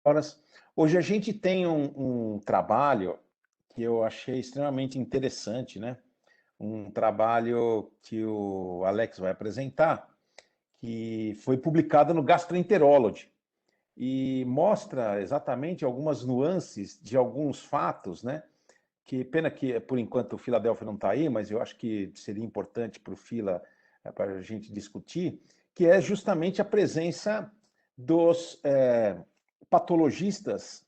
horas. Hoje a gente tem um trabalho que eu achei extremamente interessante, né? Um trabalho que o Alex vai apresentar, que foi publicado no Gastroenterology e mostra exatamente algumas nuances de alguns fatos, né? Que pena que, por enquanto, o Philadelphia não está aí, mas eu acho que seria importante para o Fila, para a gente discutir, que é justamente a presença dos patologistas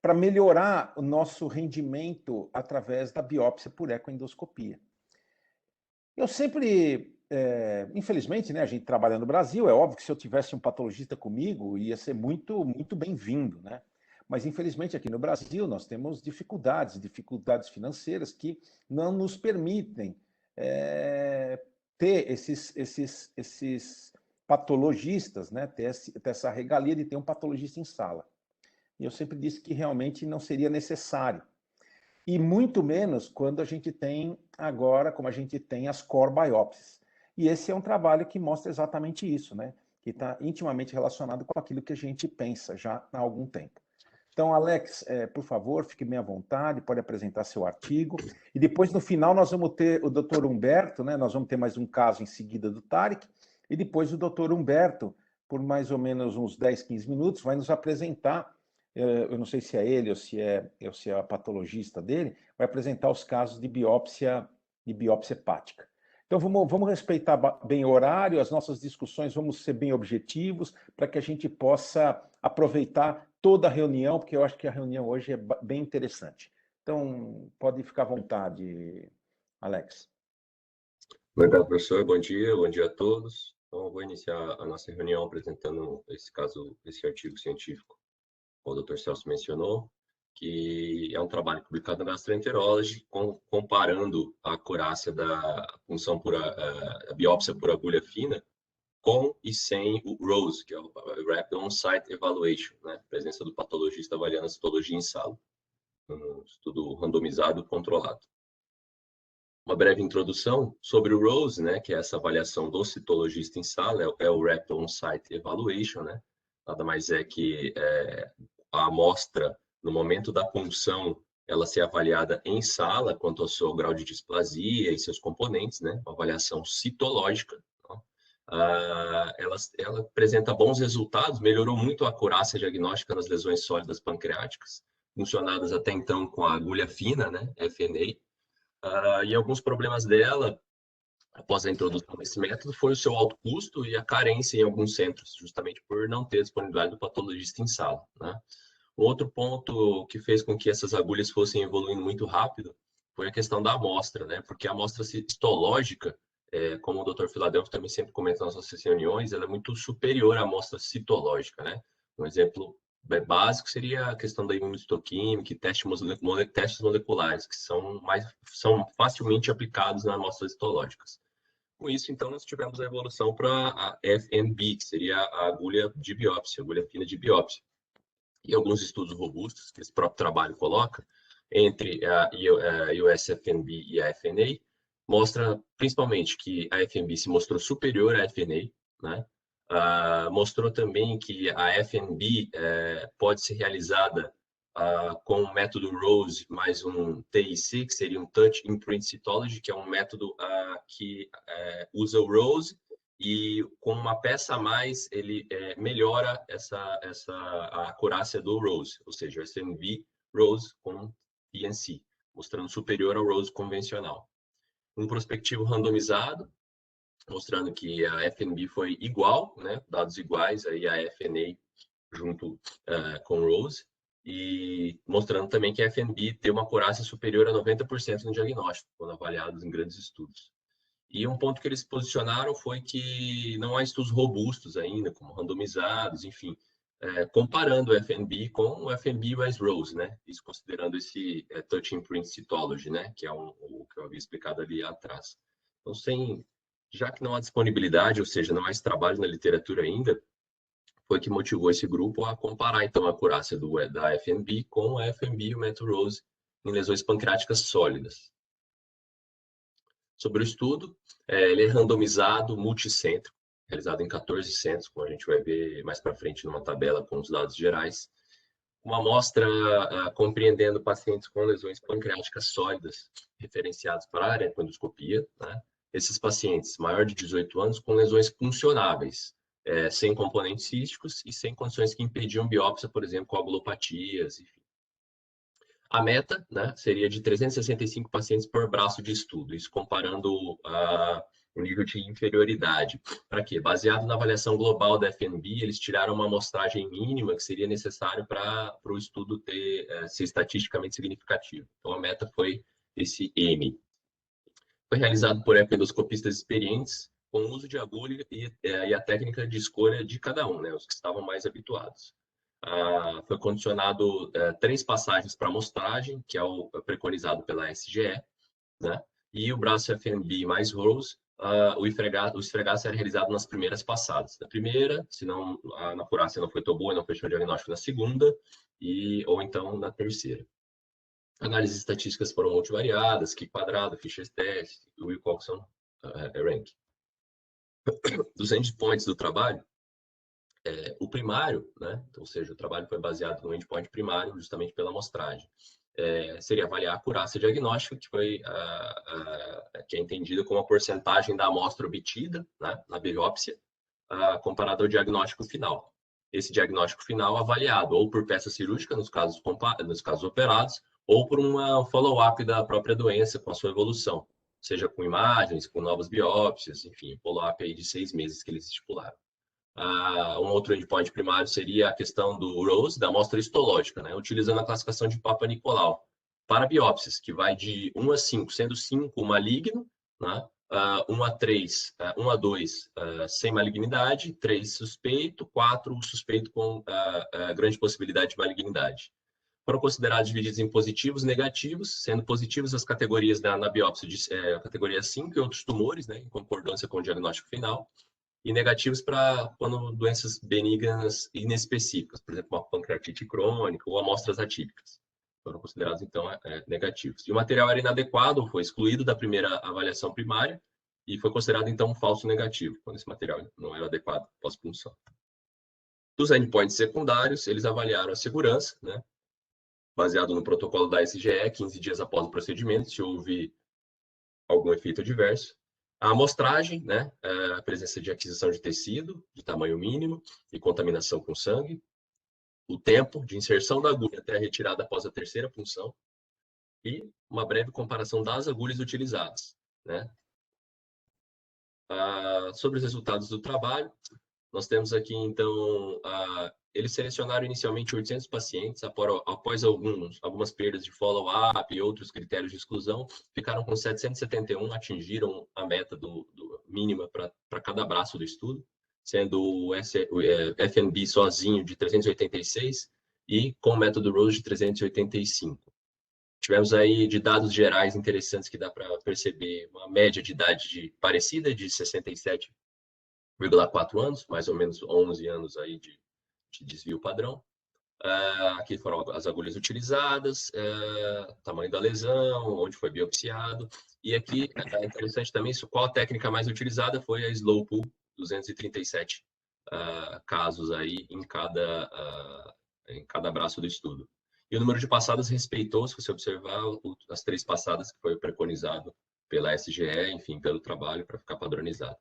para melhorar o nosso rendimento através da biópsia por ecoendoscopia. Eu sempre, infelizmente, né, a gente trabalha no Brasil, é óbvio que se eu tivesse um patologista comigo, ia ser muito, muito bem-vindo, né? Mas, infelizmente, aqui no Brasil, nós temos dificuldades financeiras que não nos permitem ter esses patologistas, né? Ter essa regalia de ter um patologista em sala. E eu sempre disse que realmente não seria necessário. E muito menos quando a gente tem agora, como a gente tem as core biopsies. E esse é um trabalho que mostra exatamente isso, né? Que está intimamente relacionado com aquilo que a gente pensa já há algum tempo. Então, Alex, por favor, fique bem à vontade, pode apresentar seu artigo. E depois, no final, nós vamos ter o Dr. Humberto, né? Nós vamos ter mais um caso em seguida do Tarek, e depois o Dr. Humberto, por mais ou menos uns 10, 15 minutos, vai nos apresentar, eu não sei se é ele ou se é a patologista dele, vai apresentar os casos de biópsia hepática. Então, vamos respeitar bem o horário, as nossas discussões, vamos ser bem objetivos, para que a gente possa aproveitar toda a reunião, porque eu acho que a reunião hoje é bem interessante. Então, pode ficar à vontade, Alex. Obrigado, professor. Bom dia a todos. Então, eu vou iniciar a nossa reunião apresentando esse artigo científico que o Dr. Celso mencionou, que é um trabalho publicado na Gastroenterology, comparando a acurácia da punção por a biópsia por agulha fina com e sem o ROSE, que é o Rapid On-Site Evaluation, né? A presença do patologista avaliando a citologia em sala, um estudo randomizado controlado. Uma breve introdução sobre o ROSE, né, que é essa avaliação do citologista em sala, é o Rapid On-Site Evaluation, né? Nada mais é que a amostra, no momento da punção, ela ser avaliada em sala quanto ao seu grau de displasia e seus componentes, né? Uma avaliação citológica. Ela apresenta bons resultados, melhorou muito a acurácia diagnóstica nas lesões sólidas pancreáticas, funcionadas até então com a agulha fina, né, FNA. E alguns problemas dela, após a introdução desse método, foi o seu alto custo e a carência em alguns centros, justamente por não ter disponibilidade do patologista em sala, né? Outro ponto que fez com que essas agulhas fossem evoluindo muito rápido foi a questão da amostra, né? Porque a amostra citológica, como o Dr. Philadelphia também sempre comenta nas nossas reuniões, ela é muito superior à amostra citológica, né? Um exemplo básico seria a questão da imunistoquímica e testes moleculares, que são facilmente aplicados nas amostras citológicas. Com isso, então, nós tivemos a evolução para a FNB, que seria a agulha de biópsia, agulha fina de biópsia. E alguns estudos robustos que esse próprio trabalho coloca entre a USFNB e a FNA mostra principalmente que a FNB se mostrou superior à FNA, né? Mostrou também que a FNB pode ser realizada com o método ROSE mais um TIC, que seria um Touch Imprint Cytology, que é um método que usa o ROSE e com uma peça a mais ele melhora a acurácia do ROSE, ou seja, o FNB ROSE com PNC, mostrando superior ao ROSE convencional. Um prospectivo randomizado, mostrando que a FNB foi igual, né, dados iguais aí a FNA junto com o ROSE, e mostrando também que a FNB tem uma acurácia superior a 90% no diagnóstico, quando avaliados em grandes estudos. E um ponto que eles posicionaram foi que não há estudos robustos ainda, como randomizados, enfim, comparando o FNB com o FNB mais ROSE, né? Isso considerando esse Touch Imprint Cytology, né? Que é o que eu havia explicado ali atrás. Então, já que não há disponibilidade, ou seja, não há esse trabalho na literatura ainda, foi que motivou esse grupo a comparar, então, a acurácia da FNB com a FNB e o método ROSE em lesões pancreáticas sólidas. Sobre o estudo, ele é randomizado, multicêntrico, realizado em 14 centros, como a gente vai ver mais para frente numa tabela com os dados gerais. uma amostra compreendendo pacientes com lesões pancreáticas sólidas referenciados para a areoendoscopia, né? Esses pacientes maior de 18 anos com lesões puncionáveis, sem componentes císticos e sem condições que impediam biópsia, por exemplo, coagulopatias, enfim. A meta, né, seria de 365 pacientes por braço de estudo, isso comparando o nível de inferioridade. Para quê? Baseado na avaliação global da FNB, eles tiraram uma amostragem mínima que seria necessário para o estudo ser estatisticamente significativo. Então, a meta foi esse M. Foi realizado por endoscopistas experientes, com o uso de agulha e a técnica de escolha de cada um, né, os que estavam mais habituados. Foi condicionado 3 passagens para amostragem, que é o preconizado pela SGE, né? E o braço FNB mais Rose, o esfregaço era realizado nas primeiras passadas. Na primeira, se não, na acurácia não foi tão boa, não fechou o diagnóstico na segunda, ou então na terceira. Análises estatísticas foram multivariadas, Q-quadrado, Fisher test, Wilcoxon rank. Dos endpoints do trabalho, o primário, né? Ou seja, o trabalho foi baseado no endpoint primário, justamente pela amostragem. Seria avaliar a acurácia diagnóstica, que é entendida como a porcentagem da amostra obtida, né, na biópsia, comparado ao diagnóstico final. Esse diagnóstico final avaliado ou por peça cirúrgica, nos casos operados, ou por uma follow-up da própria doença com a sua evolução, seja com imagens, com novas biópsias, enfim, follow-up aí de 6 meses que eles estipularam. Um outro endpoint primário seria a questão do Rose, da amostra histológica, né, utilizando a classificação de Papa-Nicolau para biópsias, que vai de 1 a 5, sendo 5 maligno, né, 1 a 3, 1 a 2 sem malignidade, 3 suspeito, 4 suspeito com grande possibilidade de malignidade. Foram considerados divididos em positivos e negativos, sendo positivos as categorias na biópsia de categoria 5 e outros tumores, né, em concordância com o diagnóstico final, e negativos para quando doenças benignas inespecíficas, por exemplo, uma pancreatite crônica ou amostras atípicas. Foram considerados, então, negativos. E o material era inadequado, foi excluído da primeira avaliação primária e foi considerado, então, um falso negativo, quando esse material não era adequado pós-punção. Dos endpoints secundários, eles avaliaram a segurança, né, baseado no protocolo da SGE, 15 dias após o procedimento, se houve algum efeito adverso. A amostragem, né, a presença de aquisição de tecido de tamanho mínimo e contaminação com sangue, o tempo de inserção da agulha até a retirada após a terceira punção e uma breve comparação das agulhas utilizadas, né. Sobre os resultados do trabalho, nós temos aqui, então, eles selecionaram inicialmente 800 pacientes, após algumas perdas de follow-up e outros critérios de exclusão, ficaram com 771, atingiram a meta mínima para cada braço do estudo, sendo o FNB sozinho de 386 e com o método Rose de 385. Tivemos aí de dados gerais interessantes que dá para perceber uma média de idade parecida de 67,4 anos, mais ou menos 11 anos aí de desvio padrão. Aqui foram as agulhas utilizadas, tamanho da lesão, onde foi biopsiado. E aqui é interessante também qual a técnica mais utilizada foi a slow pull, 237 casos aí em cada braço do estudo. E o número de passadas respeitou, se você observar, as 3 passadas que foi preconizado pela SGE, enfim, pelo trabalho, para ficar padronizado.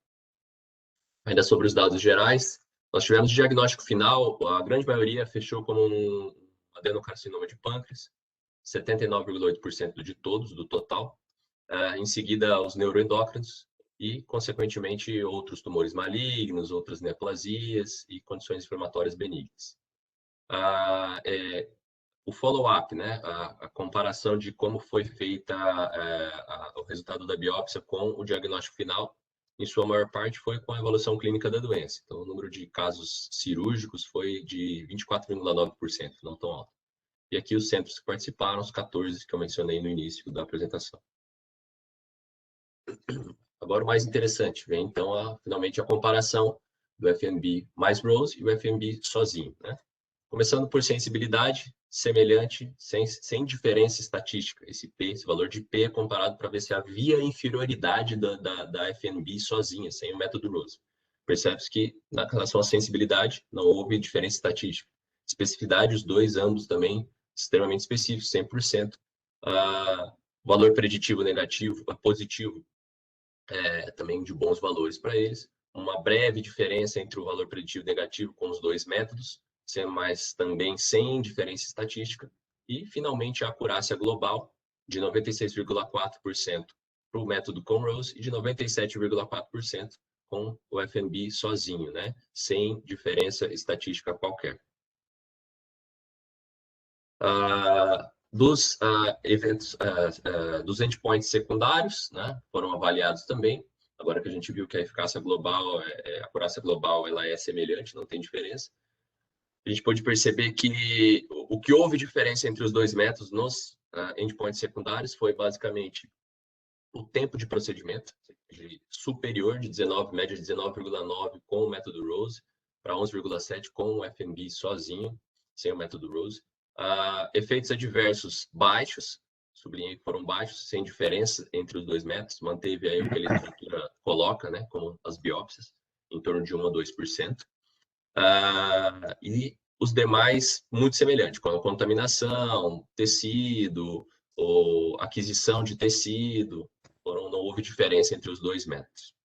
Ainda sobre os dados gerais, nós tivemos diagnóstico final, a grande maioria fechou como um adenocarcinoma de pâncreas, 79,8% de todos, do total. Em seguida, os neuroendócrinos e, consequentemente, outros tumores malignos, outras neoplasias e condições inflamatórias benignas. O follow-up, né, a comparação de como foi feita o resultado da biópsia com o diagnóstico final, em sua maior parte foi com a evolução clínica da doença. Então, o número de casos cirúrgicos foi de 24,9%, não tão alto. E aqui os centros que participaram, os 14 que eu mencionei no início da apresentação. Agora, o mais interessante, vem então finalmente a comparação do FNB mais Rose e o FNB sozinho, né? Começando por sensibilidade, semelhante, sem diferença estatística. Esse valor de P é comparado para ver se havia inferioridade da FNB sozinha, sem o método Rose. Percebe-se que, na relação à sensibilidade, não houve diferença estatística. especificidade, os dois, ambos também extremamente específicos, 100%. Valor preditivo negativo, positivo, também de bons valores para eles. Uma breve diferença entre o valor preditivo e negativo com os dois métodos, mas também sem diferença estatística. E, finalmente, a acurácia global de 96,4% para o método Conrose e de 97,4% com o FNB sozinho, né? Sem diferença estatística qualquer. Dos eventos, dos endpoints secundários, né? Foram avaliados também. Agora que a gente viu que a eficácia global, a acurácia global, ela é semelhante, não tem diferença. A gente pode perceber que o que houve diferença entre os dois métodos nos endpoints secundários foi basicamente o tempo de procedimento, superior de 19, média de 19,9 com o método Rose, para 11,7 com o FNB sozinho, sem o método Rose. Efeitos adversos baixos, sublinhei que foram baixos, sem diferença entre os dois métodos, manteve aí o que a literatura coloca, né, como as biópsias, em torno de 1 a 2%. E os demais muito semelhantes, como contaminação, tecido, ou aquisição de tecido, não houve diferença entre os dois métodos.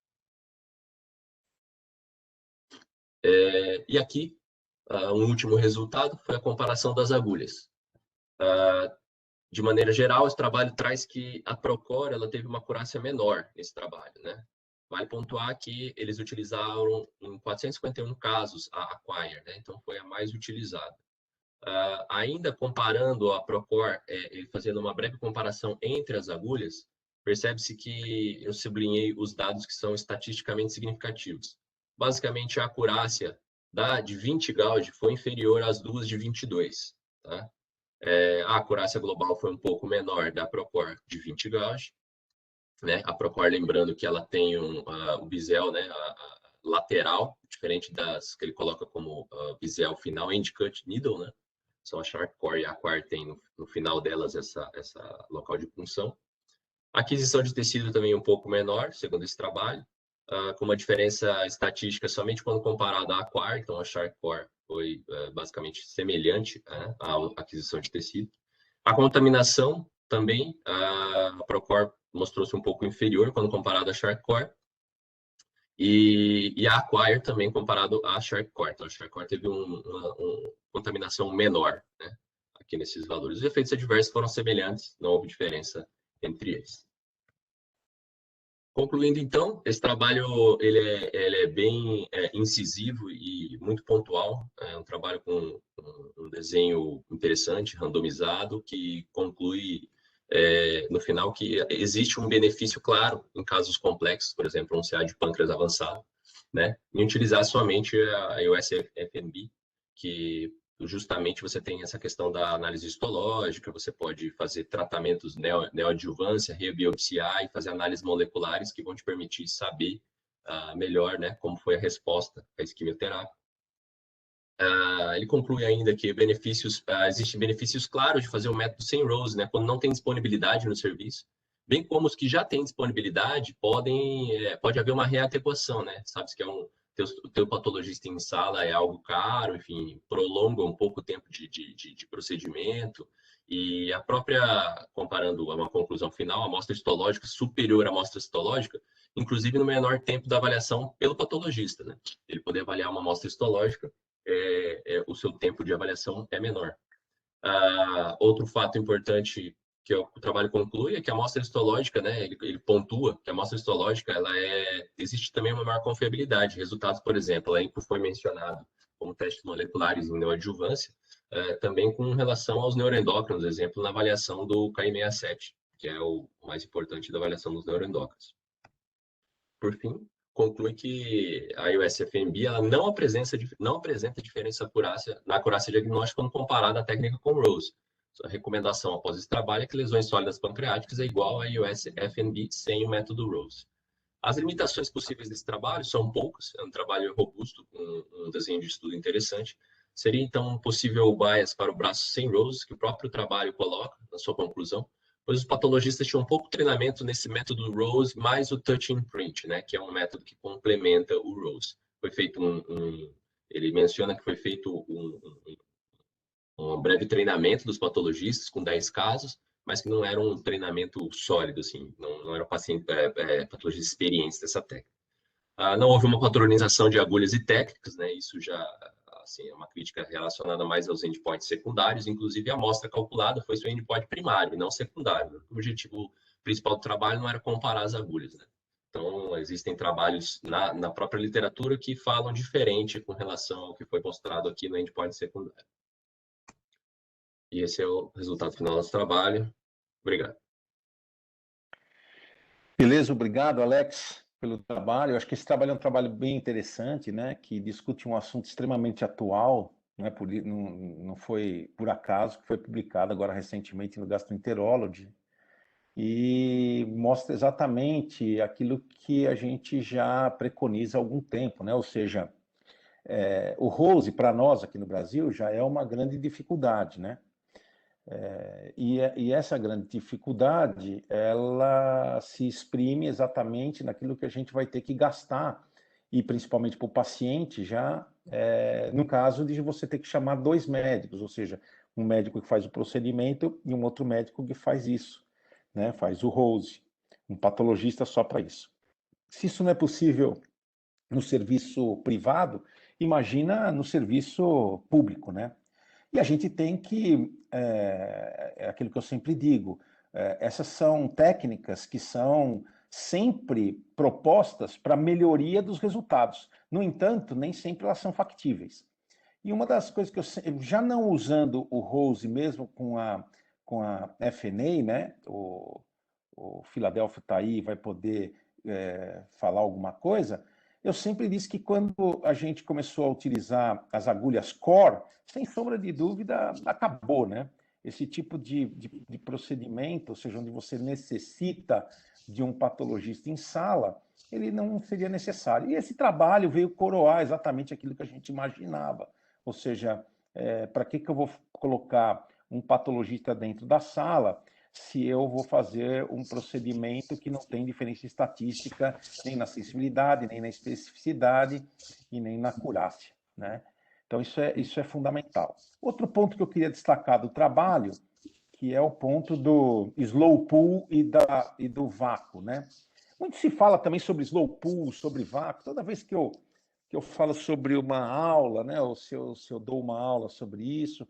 E aqui, um último resultado foi a comparação das agulhas. De maneira geral, esse trabalho traz que a Procor ela teve uma acurácia menor nesse trabalho, né? Vale pontuar que eles utilizaram em 451 casos a Acquire, né? Então foi a mais utilizada. Ainda comparando a Procor, fazendo uma breve comparação entre as agulhas, percebe-se que eu sublinhei os dados que são estatisticamente significativos. Basicamente, a acurácia de 20 gauge foi inferior às duas de 22. Tá? A acurácia global foi um pouco menor da Procor de 20 gauge. Né? A Procor, lembrando que ela tem o bisel, né? a lateral, diferente das que ele coloca como bisel final, end cut needle, né? São a Sharkcore e a Acquire tem no final delas essa local de punção. A aquisição de tecido também é um pouco menor, segundo esse trabalho, com uma diferença estatística somente quando comparada à Acquire, então a Sharkcore foi basicamente semelhante à aquisição de tecido. A contaminação também, a Procor mostrou-se um pouco inferior quando comparada à Sharkcore, e a Acquire também comparado à Sharkcore. Então, a Sharkcore teve uma contaminação menor, né, aqui nesses valores. Os efeitos adversos foram semelhantes, não houve diferença entre eles. Concluindo, então, esse trabalho ele é bem incisivo e muito pontual. É um trabalho com um desenho interessante, randomizado, que conclui no final que existe um benefício claro em casos complexos, por exemplo, um CA de pâncreas avançado, né, em utilizar somente a EOS-FNB, que justamente você tem essa questão da análise histológica, você pode fazer tratamentos neoadjuvância, rebiopsiar e fazer análises moleculares que vão te permitir saber melhor, né, como foi a resposta à quimioterapia. Ele conclui ainda que existem benefícios claros de fazer o método sem Rose, né, quando não tem disponibilidade no serviço, bem como os que já têm disponibilidade, pode haver uma readequação, né, sabe que o teu patologista em sala é algo caro, enfim, prolonga um pouco o tempo de procedimento, e a própria, comparando uma conclusão final, a amostra histológica superior à amostra citológica, inclusive no menor tempo da avaliação pelo patologista, né, ele poder avaliar uma amostra histológica, o seu tempo de avaliação é menor. Outro fato importante que o trabalho conclui é que a amostra histológica, né, ele pontua que a amostra histológica existe também uma maior confiabilidade. Resultados, por exemplo, aí que foi mencionado como testes moleculares em neoadjuvância, também com relação aos neuroendócrinos, exemplo, na avaliação do KI67, que é o mais importante da avaliação dos neuroendócrinos. Por fim, conclui que a EOS-FNB ela não apresenta diferença na acurácia diagnóstica quando comparada à técnica com Rose. A recomendação após esse trabalho é que lesões sólidas pancreáticas é igual a EOS-FNB sem o método Rose. As limitações possíveis desse trabalho são poucas, é um trabalho robusto, com um desenho de estudo interessante. Seria, então, um possível bias para o braço sem Rose, que o próprio trabalho coloca na sua conclusão, pois os patologistas tinham pouco treinamento nesse método Rose, mais o touch imprint, né, que é um método que complementa o Rose. Foi feito ele menciona que foi feito um breve treinamento dos patologistas com 10 casos, mas que não era um treinamento sólido, assim, não eram patologistas experientes dessa técnica. Não houve uma padronização de agulhas e técnicas, né? Isso já assim, é uma crítica relacionada mais aos endpoints secundários, inclusive a amostra calculada foi seu endpoint primário, e não secundário. O objetivo principal do trabalho não era comparar as agulhas, né? Então, existem trabalhos na própria literatura que falam diferente com relação ao que foi mostrado aqui no endpoint secundário. E esse é o resultado final do nosso trabalho. Obrigado. Beleza, obrigado, Alex, pelo trabalho. Eu acho que esse trabalho é um trabalho bem interessante, né, que discute um assunto extremamente atual, né, não foi por acaso que foi publicado agora recentemente no Gastroenterology, e mostra exatamente aquilo que a gente já preconiza há algum tempo, né, ou seja, o Rose, para nós aqui no Brasil, já é uma grande dificuldade, né? E essa grande dificuldade, ela se exprime exatamente naquilo que a gente vai ter que gastar, e principalmente para o paciente já, no caso de você ter que chamar dois médicos, ou seja, um médico que faz o procedimento e um outro médico que faz isso, né? Faz o Rose, um patologista só para isso. Se isso não é possível no serviço privado, imagina no serviço público, né? E a gente tem que, é aquilo que eu sempre digo, essas são técnicas que são sempre propostas para melhoria dos resultados. No entanto, nem sempre elas são factíveis. E uma das coisas que eu, já não usando o Rose mesmo com a FNA, né? O Philadelphia está aí, vai poder falar alguma coisa. Eu sempre disse que quando a gente começou a utilizar as agulhas Core, sem sombra de dúvida, acabou, né? Esse tipo de procedimento, ou seja, onde você necessita de um patologista em sala, ele não seria necessário. E esse trabalho veio coroar exatamente aquilo que a gente imaginava. Ou seja, para que eu vou colocar um patologista dentro da sala se eu vou fazer um procedimento que não tem diferença estatística nem na sensibilidade, nem na especificidade e nem na acurácia, né? Então, isso é fundamental. Outro ponto que eu queria destacar do trabalho, que é o ponto do slow pull e do vácuo, né? Muito se fala também sobre slow pull, sobre vácuo. Toda vez que eu falo sobre uma aula, né, ou se eu dou uma aula sobre isso,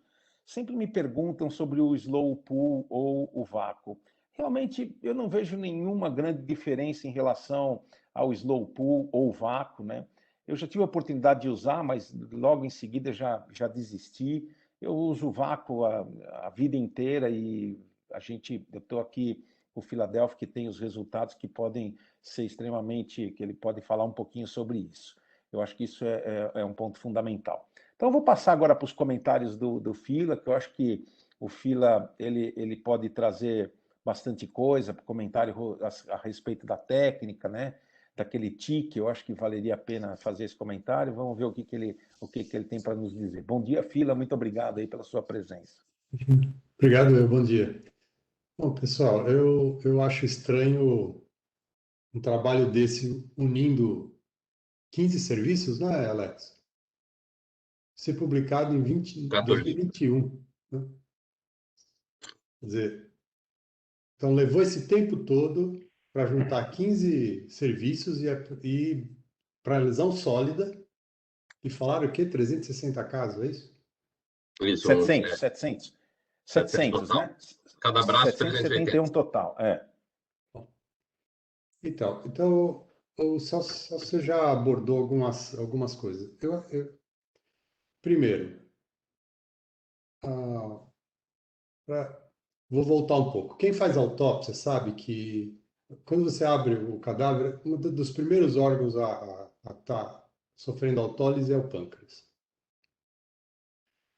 sempre me perguntam sobre o slow pull ou o vácuo. Realmente, eu não vejo nenhuma grande diferença em relação ao slow pull ou vácuo, né? Eu já tive a oportunidade de usar, mas logo em seguida já desisti. Eu uso vácuo a vida inteira e eu estou aqui o Philadelphia que tem os resultados que podem ser extremamente, que ele pode falar um pouquinho sobre isso. Eu acho que isso é um ponto fundamental. Então, eu vou passar agora para os comentários do Fila, que eu acho que o Fila ele pode trazer bastante coisa, comentário a respeito da técnica, né? Daquele tique, eu acho que valeria a pena fazer esse comentário. Vamos ver o que ele tem para nos dizer. Bom dia, Fila, muito obrigado aí pela sua presença. Obrigado, bom dia. Bom, pessoal, eu acho estranho um trabalho desse unindo 15 serviços, não é, Alex? Ser publicado em 2021, né? Quer dizer, então levou esse tempo todo para juntar 15 serviços e para lesão sólida e falaram o quê? 360 casos, é isso? Isso, 700, 700 total. né? Cada braço 771 380. total, Então o Celso, você já abordou algumas coisas. Primeiro, vou voltar um pouco. Quem faz autópsia sabe que quando você abre o cadáver, um dos primeiros órgãos a estar sofrendo autólise é o pâncreas.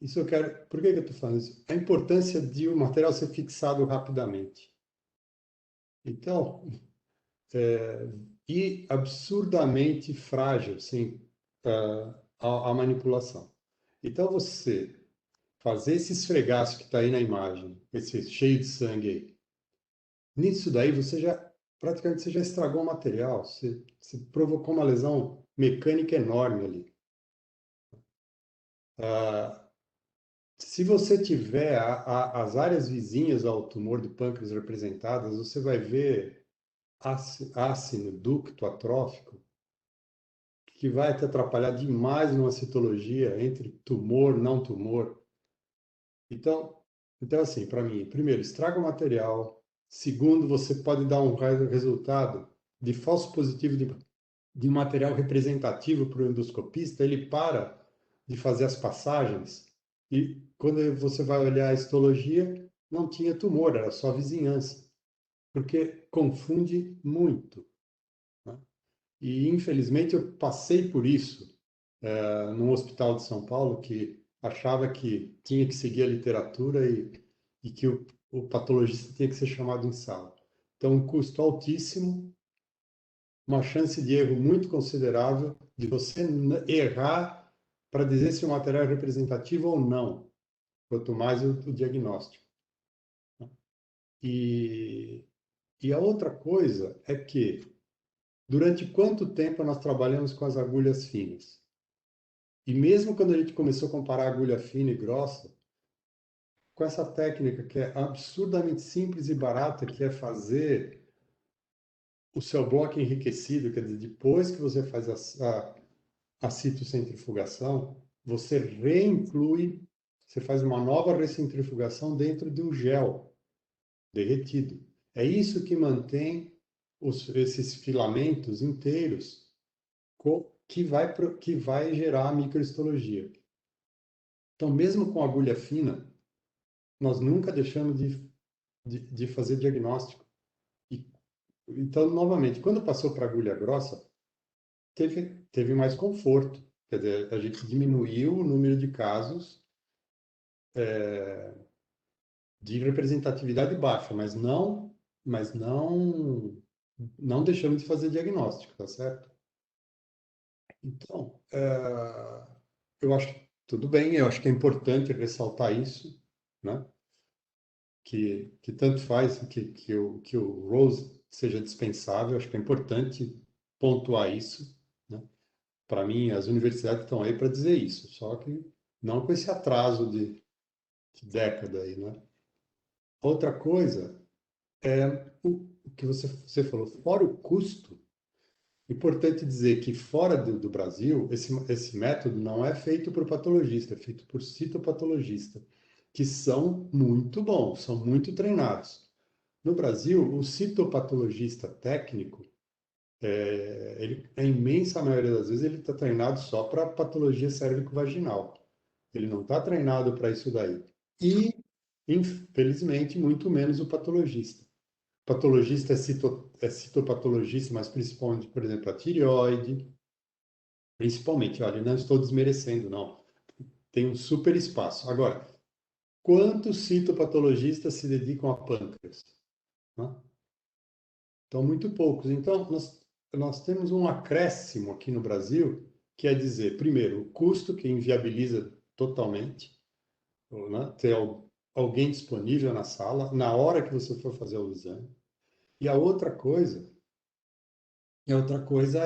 Isso eu quero. Por que eu estou falando isso? A importância de o material ser fixado rapidamente. Então, e absurdamente frágil, sim, a manipulação. Então, você fazer esse esfregaço que está aí na imagem, esse cheio de sangue aí, nisso daí praticamente você já estragou o material, você provocou uma lesão mecânica enorme ali. Se você tiver as áreas vizinhas ao tumor do pâncreas representadas, você vai ver ácido ducto atrófico, que vai te atrapalhar demais numa citologia entre tumor e não tumor. Então, assim, para mim, primeiro, estraga o material. Segundo, você pode dar um resultado de falso positivo de material representativo para o endoscopista, ele para de fazer as passagens e quando você vai olhar a histologia, não tinha tumor, era só vizinhança, porque confunde muito, né? E, infelizmente, eu passei por isso num hospital de São Paulo que achava que tinha que seguir a literatura e que o patologista tinha que ser chamado em sala. Então, um custo altíssimo, uma chance de erro muito considerável de você errar para dizer se o material é representativo ou não, quanto mais o diagnóstico. E, e a outra coisa é que, durante quanto tempo nós trabalhamos com as agulhas finas? E mesmo quando a gente começou a comparar agulha fina e grossa, com essa técnica que é absurdamente simples e barata, que é fazer o seu bloco enriquecido, quer dizer, depois que você faz a citocentrifugação, você reinclui, você faz uma nova recentrifugação dentro de um gel derretido. É isso que mantém esses filamentos inteiros que vai gerar a microhistologia. Então, mesmo com agulha fina, nós nunca deixamos de fazer diagnóstico. Então, novamente, quando passou para agulha grossa, teve mais conforto. Quer dizer, a gente diminuiu o número de casos de representatividade baixa, mas não deixamos de fazer diagnóstico, tá certo? Então, eu acho que tudo bem, eu acho que é importante ressaltar isso, né? Que tanto faz que o Rose seja dispensável, acho que é importante pontuar isso, né? Para mim, as universidades estão aí para dizer isso, só que não com esse atraso de década aí, né? Outra coisa é o que você falou, fora o custo, importante dizer que fora do Brasil, esse método não é feito por patologista, é feito por citopatologista, que são muito bons, são muito treinados. No Brasil, o citopatologista técnico, a imensa maioria das vezes, ele está treinado só para patologia cérvico-vaginal. Ele não está treinado para isso daí. E, infelizmente, muito menos o patologista. O patologista é citopatologista, mas principalmente, por exemplo, a tireoide. Principalmente, olha, não estou desmerecendo, não. Tem um super espaço. Agora, quantos citopatologistas se dedicam a pâncreas, né? Então, muito poucos. Então, nós temos um acréscimo aqui no Brasil, que é dizer, primeiro, o custo que inviabiliza totalmente, né? Ter alguém disponível na sala, na hora que você for fazer o exame. E a outra coisa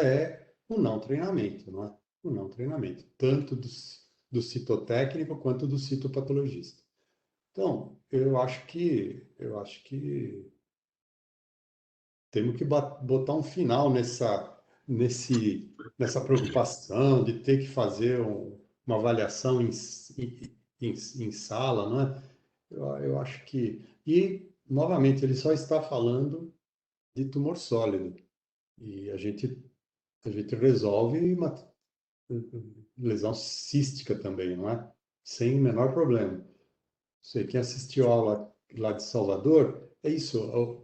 é o não treinamento, não é? O não treinamento, tanto do citotécnico quanto do citopatologista. Então, eu acho que temos que botar um final nessa preocupação de ter que fazer uma avaliação em sala, não é? Eu acho que... E, novamente, ele só está falando de tumor sólido. E a gente resolve uma lesão cística também, não é? Sem o menor problema. Você, quem assistiu a aula lá de Salvador, é isso.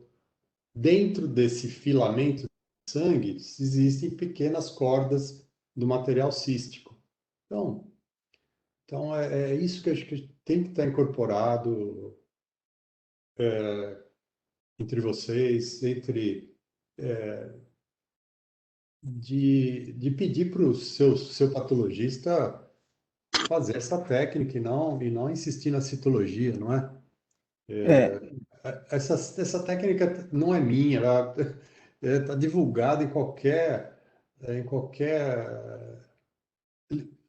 Dentro desse filamento de sangue, existem pequenas cordas do material cístico. Então é isso que acho que tem que estar incorporado entre vocês, de pedir para o seu patologista fazer essa técnica e não insistir na citologia, não é? É, Essa técnica não é minha, ela está divulgada em qualquer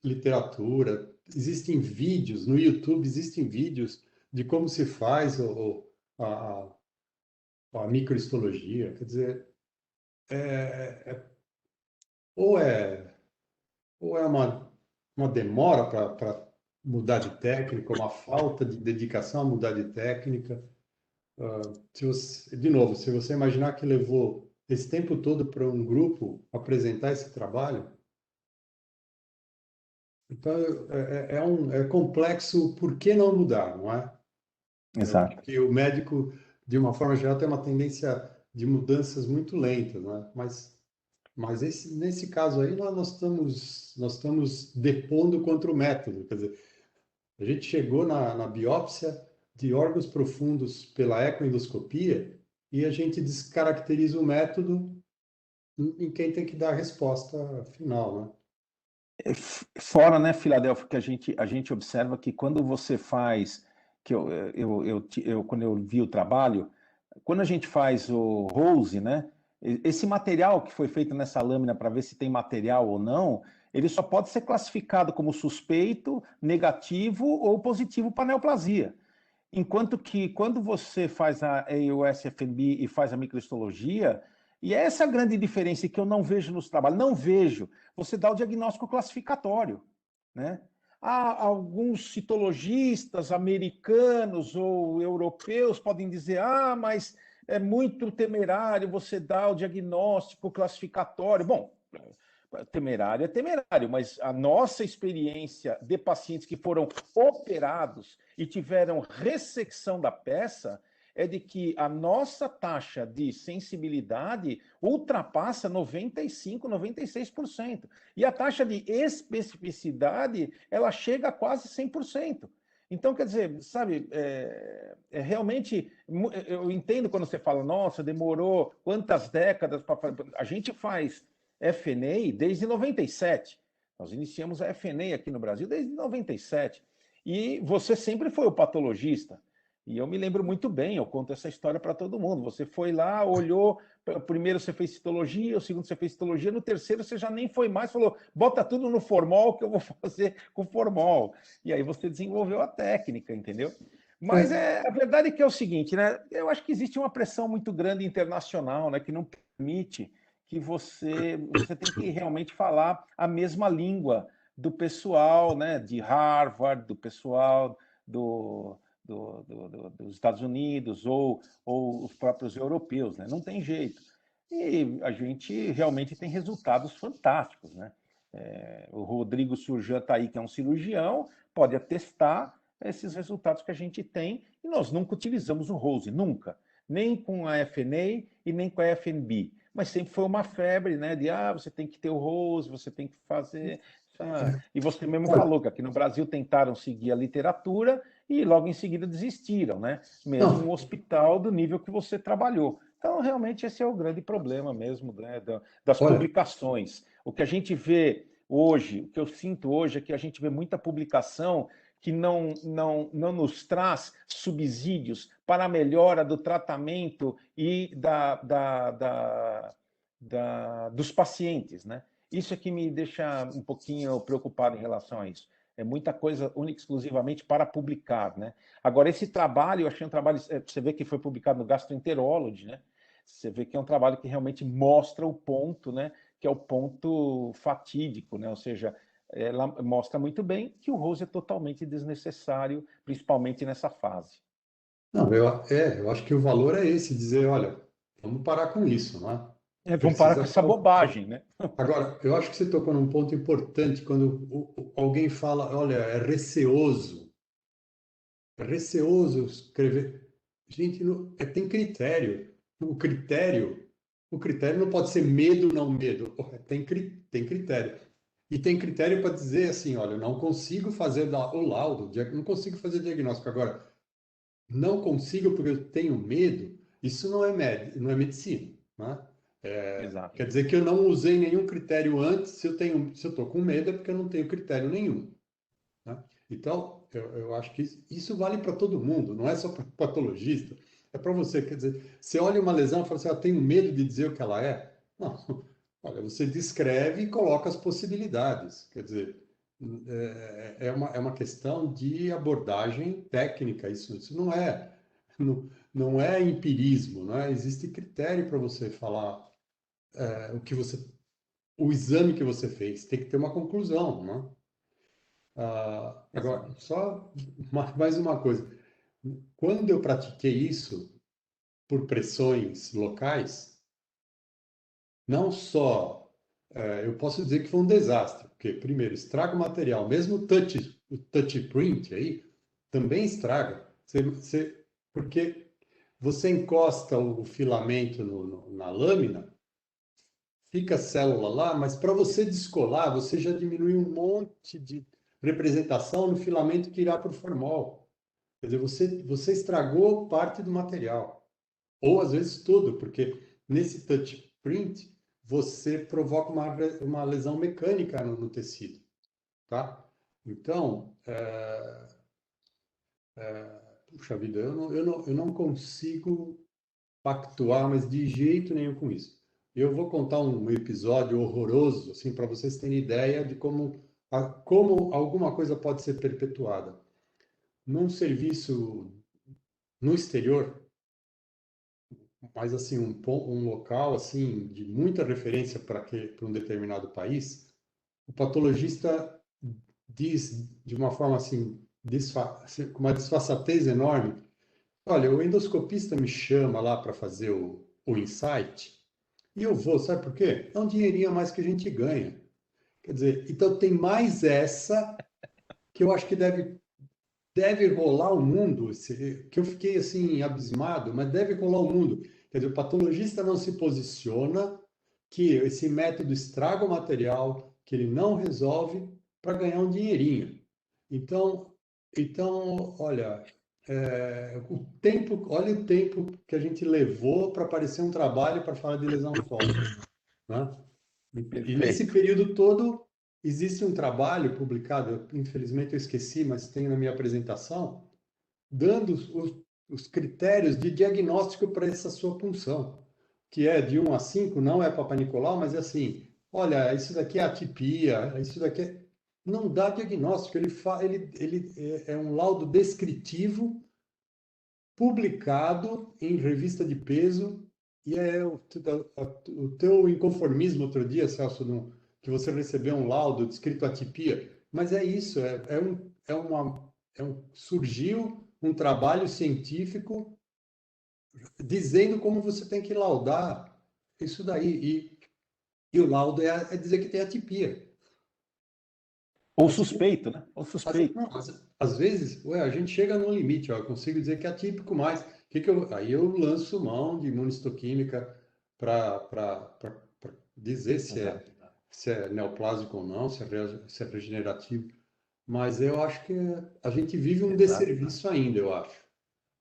literatura. existem vídeos, no YouTube existem vídeos de como se faz a, a microhistologia. Quer dizer, é, é- ou é, ou é uma demora para mudar de técnica, uma falta de dedicação a mudar de técnica. Se você, de novo, se você imaginar que levou esse tempo todo para um grupo apresentar esse trabalho, então é complexo. Por que não mudar, não é? Exato. Porque o médico, de uma forma geral, tem uma tendência de mudanças muito lentas, não é? Mas nesse caso aí, nós estamos depondo contra o método. Quer dizer, a gente chegou na biópsia de órgãos profundos pela ecoendoscopia e a gente descaracteriza o método em quem tem que dar a resposta final, né? Fora, né, Filadélfia, que a gente observa que quando você faz, que quando eu vi o trabalho, quando a gente faz o Rose, né, esse material que foi feito nessa lâmina para ver se tem material ou não, ele só pode ser classificado como suspeito, negativo ou positivo para neoplasia. Enquanto que quando você faz a EUS-FNB e faz a microhistologia, e essa é a grande diferença que eu não vejo nos trabalhos, não vejo, você dá o diagnóstico classificatório, né? Há alguns citologistas americanos ou europeus podem dizer, mas é muito temerário você dar o diagnóstico classificatório. Bom, temerário é temerário, mas a nossa experiência de pacientes que foram operados e tiveram ressecção da peça é de que a nossa taxa de sensibilidade ultrapassa 95%, 96%. E a taxa de especificidade, ela chega a quase 100%. Então, quer dizer, sabe, realmente, eu entendo quando você fala, nossa, demorou quantas décadas para... A gente faz FNA desde 97. Nós iniciamos a FNA aqui no Brasil desde 97. E você sempre foi o patologista. E eu me lembro muito bem, eu conto essa história para todo mundo. Você foi lá, olhou, primeiro você fez citologia, o segundo você fez citologia, no terceiro você já nem foi mais, falou, bota tudo no formol que eu vou fazer com formol. E aí você desenvolveu a técnica, entendeu? Mas a verdade é que é o seguinte, né? Eu acho que existe uma pressão muito grande internacional, né, que não permite que você tem que realmente falar a mesma língua do pessoal, né, de Harvard, do pessoal dos Estados Unidos ou os próprios europeus, né? Não tem jeito. E a gente realmente tem resultados fantásticos, né? O Rodrigo Surjan está aí, que é um cirurgião, pode atestar esses resultados que a gente tem, e nós nunca utilizamos o Rose, nunca. Nem com a FNA e nem com a FNB. Mas sempre foi uma febre, né? De você tem que ter o Rose, você tem que fazer. E você mesmo falou que aqui no Brasil tentaram seguir a literatura e logo em seguida desistiram, né? Mesmo um hospital do nível que você trabalhou. Então, realmente, esse é o grande problema mesmo, né, das publicações. O que a gente vê hoje, o que eu sinto hoje é que a gente vê muita publicação que não nos traz subsídios para a melhora do tratamento e dos pacientes, né? Isso é que me deixa um pouquinho preocupado em relação a isso. É muita coisa única exclusivamente para publicar, né? Agora, esse trabalho, eu achei um trabalho, você vê que foi publicado no Gastroenterology, né? Você vê que é um trabalho que realmente mostra o ponto, né? Que é o ponto fatídico, né? Ou seja, ela mostra muito bem que o Rose é totalmente desnecessário, principalmente nessa fase. Não, eu acho que o valor é esse, dizer, olha, vamos parar com isso, não é? Vamos parar com essa bobagem, né? Agora, eu acho que você tocou num ponto importante quando alguém fala, olha, é receoso escrever. Gente, tem critério. O critério não pode ser medo, não medo. Tem critério. E tem critério para dizer assim, olha, eu não consigo fazer o laudo, não consigo fazer diagnóstico. Agora, não consigo porque eu tenho medo, isso não é medicina, né? Exato. Quer dizer que eu não usei nenhum critério antes, se eu estou com medo é porque eu não tenho critério nenhum, né? Então, eu acho que isso vale para todo mundo, não é só para patologista, é para você. Quer dizer, você olha uma lesão e fala assim, tenho medo de dizer o que ela é. Não, olha, você descreve e coloca as possibilidades. Quer dizer, é uma questão de abordagem técnica. Isso não é empirismo, né? Existe critério para você falar o exame que você fez. Tem que ter uma conclusão, né? Agora, Exato. só mais uma coisa. Quando eu pratiquei isso por pressões locais, não só eu posso dizer que foi um desastre, porque, primeiro, estraga o material, mesmo o touch print aí, também estraga. Porque você encosta o filamento na lâmina, fica a célula lá, mas para você descolar, você já diminui um monte de representação no filamento que irá para o formol. Quer dizer, você estragou parte do material, ou às vezes tudo, porque nesse touch print você provoca uma lesão mecânica no tecido, tá? Então, puxa vida, eu não consigo pactuar, mas de jeito nenhum com isso. Eu vou contar um episódio horroroso, assim, para vocês terem ideia de como alguma coisa pode ser perpetuada. Num serviço no exterior, mas assim um local assim de muita referência para um determinado país, o patologista diz de uma forma assim, com uma disfarçatez enorme: olha, o endoscopista me chama lá para fazer o insight e eu vou, sabe por quê? É um dinheirinho a mais que a gente ganha. Quer dizer, então tem mais essa que eu acho que deve rolar o mundo, que eu fiquei assim abismado, mas deve rolar o mundo. Quer dizer, o patologista não se posiciona que esse método estraga o material, que ele não resolve para ganhar um dinheirinho. Então, olha, olha o tempo que a gente levou para aparecer um trabalho para falar de lesão sólida, né? E nesse Perfeito. período todo, existe um trabalho publicado, infelizmente eu esqueci, mas tem na minha apresentação, dando os critérios de diagnóstico para essa sua punção, que é de 1 a 5, não é Papa Nicolau, mas é assim: olha, isso daqui é atipia, isso daqui é... Não dá diagnóstico, ele é um laudo descritivo publicado em revista de peso, e o teu inconformismo outro dia, Celso, que você recebeu um laudo descrito atipia, mas é isso, surgiu um trabalho científico dizendo como você tem que laudar isso daí, e o laudo é dizer que tem atipia. Ou Assim, suspeito, né? Ou suspeito. Não, às vezes, a gente chega no limite, ó, eu consigo dizer que é atípico mais. Aí eu lanço mão de imunistoquímica para dizer Exato. se é neoplásico ou não, se é regenerativo. Mas eu acho que a gente vive um Exato. desserviço ainda, eu acho.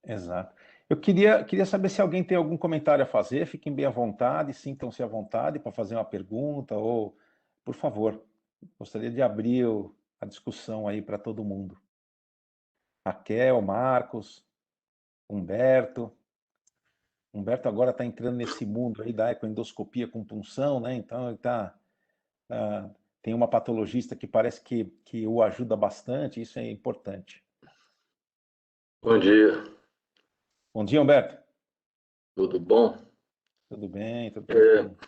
Exato. Eu queria saber se alguém tem algum comentário a fazer. Fiquem bem à vontade, sintam-se à vontade para fazer uma pergunta ou, por favor, gostaria de abrir a discussão aí para todo mundo. Raquel, Marcos, Humberto. Humberto agora está entrando nesse mundo aí da ecoendoscopia com punção, né? Então ele tem uma patologista que parece que o ajuda bastante, isso é importante. Bom dia, Bom dia, Humberto. tudo bom? Tudo bem, tudo É, tranquilo.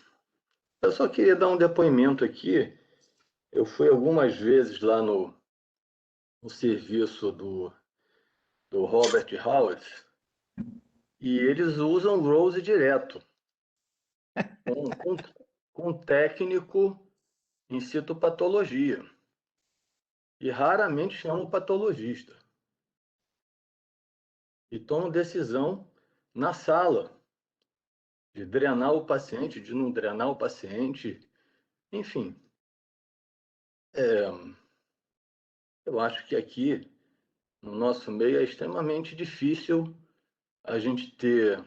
eu só queria dar um depoimento aqui. Eu fui algumas vezes lá no serviço do Robert Howard e eles usam Rose direto, com, com, com técnico em citopatologia, e raramente chamam patologista. E tomam decisão na sala, de drenar o paciente, de não drenar o paciente, enfim. Eu acho que aqui, no nosso meio, é extremamente difícil a gente ter,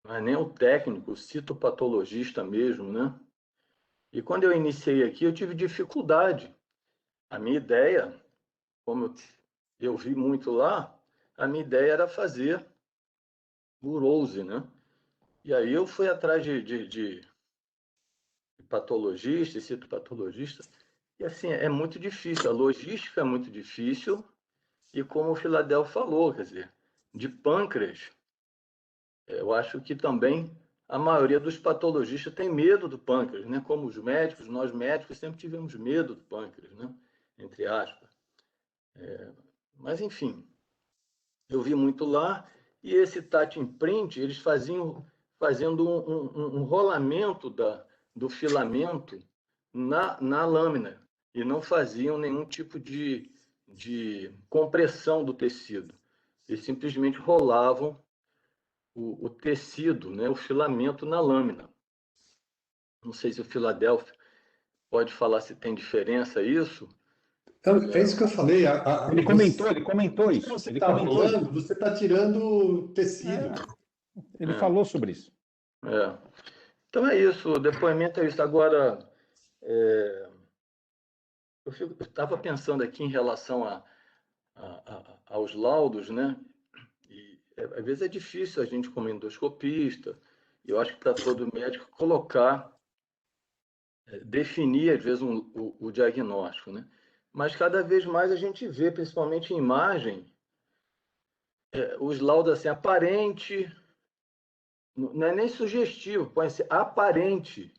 não é nem o técnico, o citopatologista mesmo, né? E quando eu iniciei aqui, eu tive dificuldade. A minha ideia, como eu vi muito lá, a minha ideia era fazer urose, né? E aí eu fui atrás de patologista e citopatologista, E assim, é muito difícil, a logística é muito difícil, e como o Filadel falou, quer dizer, de pâncreas, eu acho que também a maioria dos patologistas tem medo do pâncreas, né? Como os médicos, nós médicos sempre tivemos medo do pâncreas, né? Entre aspas. Mas, enfim, eu vi muito lá, e esse touch imprint, eles fazendo um rolamento do filamento na lâmina, e não faziam nenhum tipo de compressão do tecido. Eles simplesmente rolavam o tecido, né, o filamento na lâmina. Não sei se o Philadelphia pode falar se tem diferença isso. Então, é isso que eu falei. Ele comentou Quando isso. você Ele está comentou isso. rolando, você está tirando tecido. Ele falou sobre isso. É. Então é isso, o depoimento é isso. Agora, eu estava pensando aqui em relação aos laudos, né? E às vezes é difícil a gente, como endoscopista, e eu acho que para todo médico, colocar, definir, às vezes, o diagnóstico, né? Mas cada vez mais a gente vê, principalmente em imagem, os laudos assim, aparente, não é nem sugestivo, pode ser aparente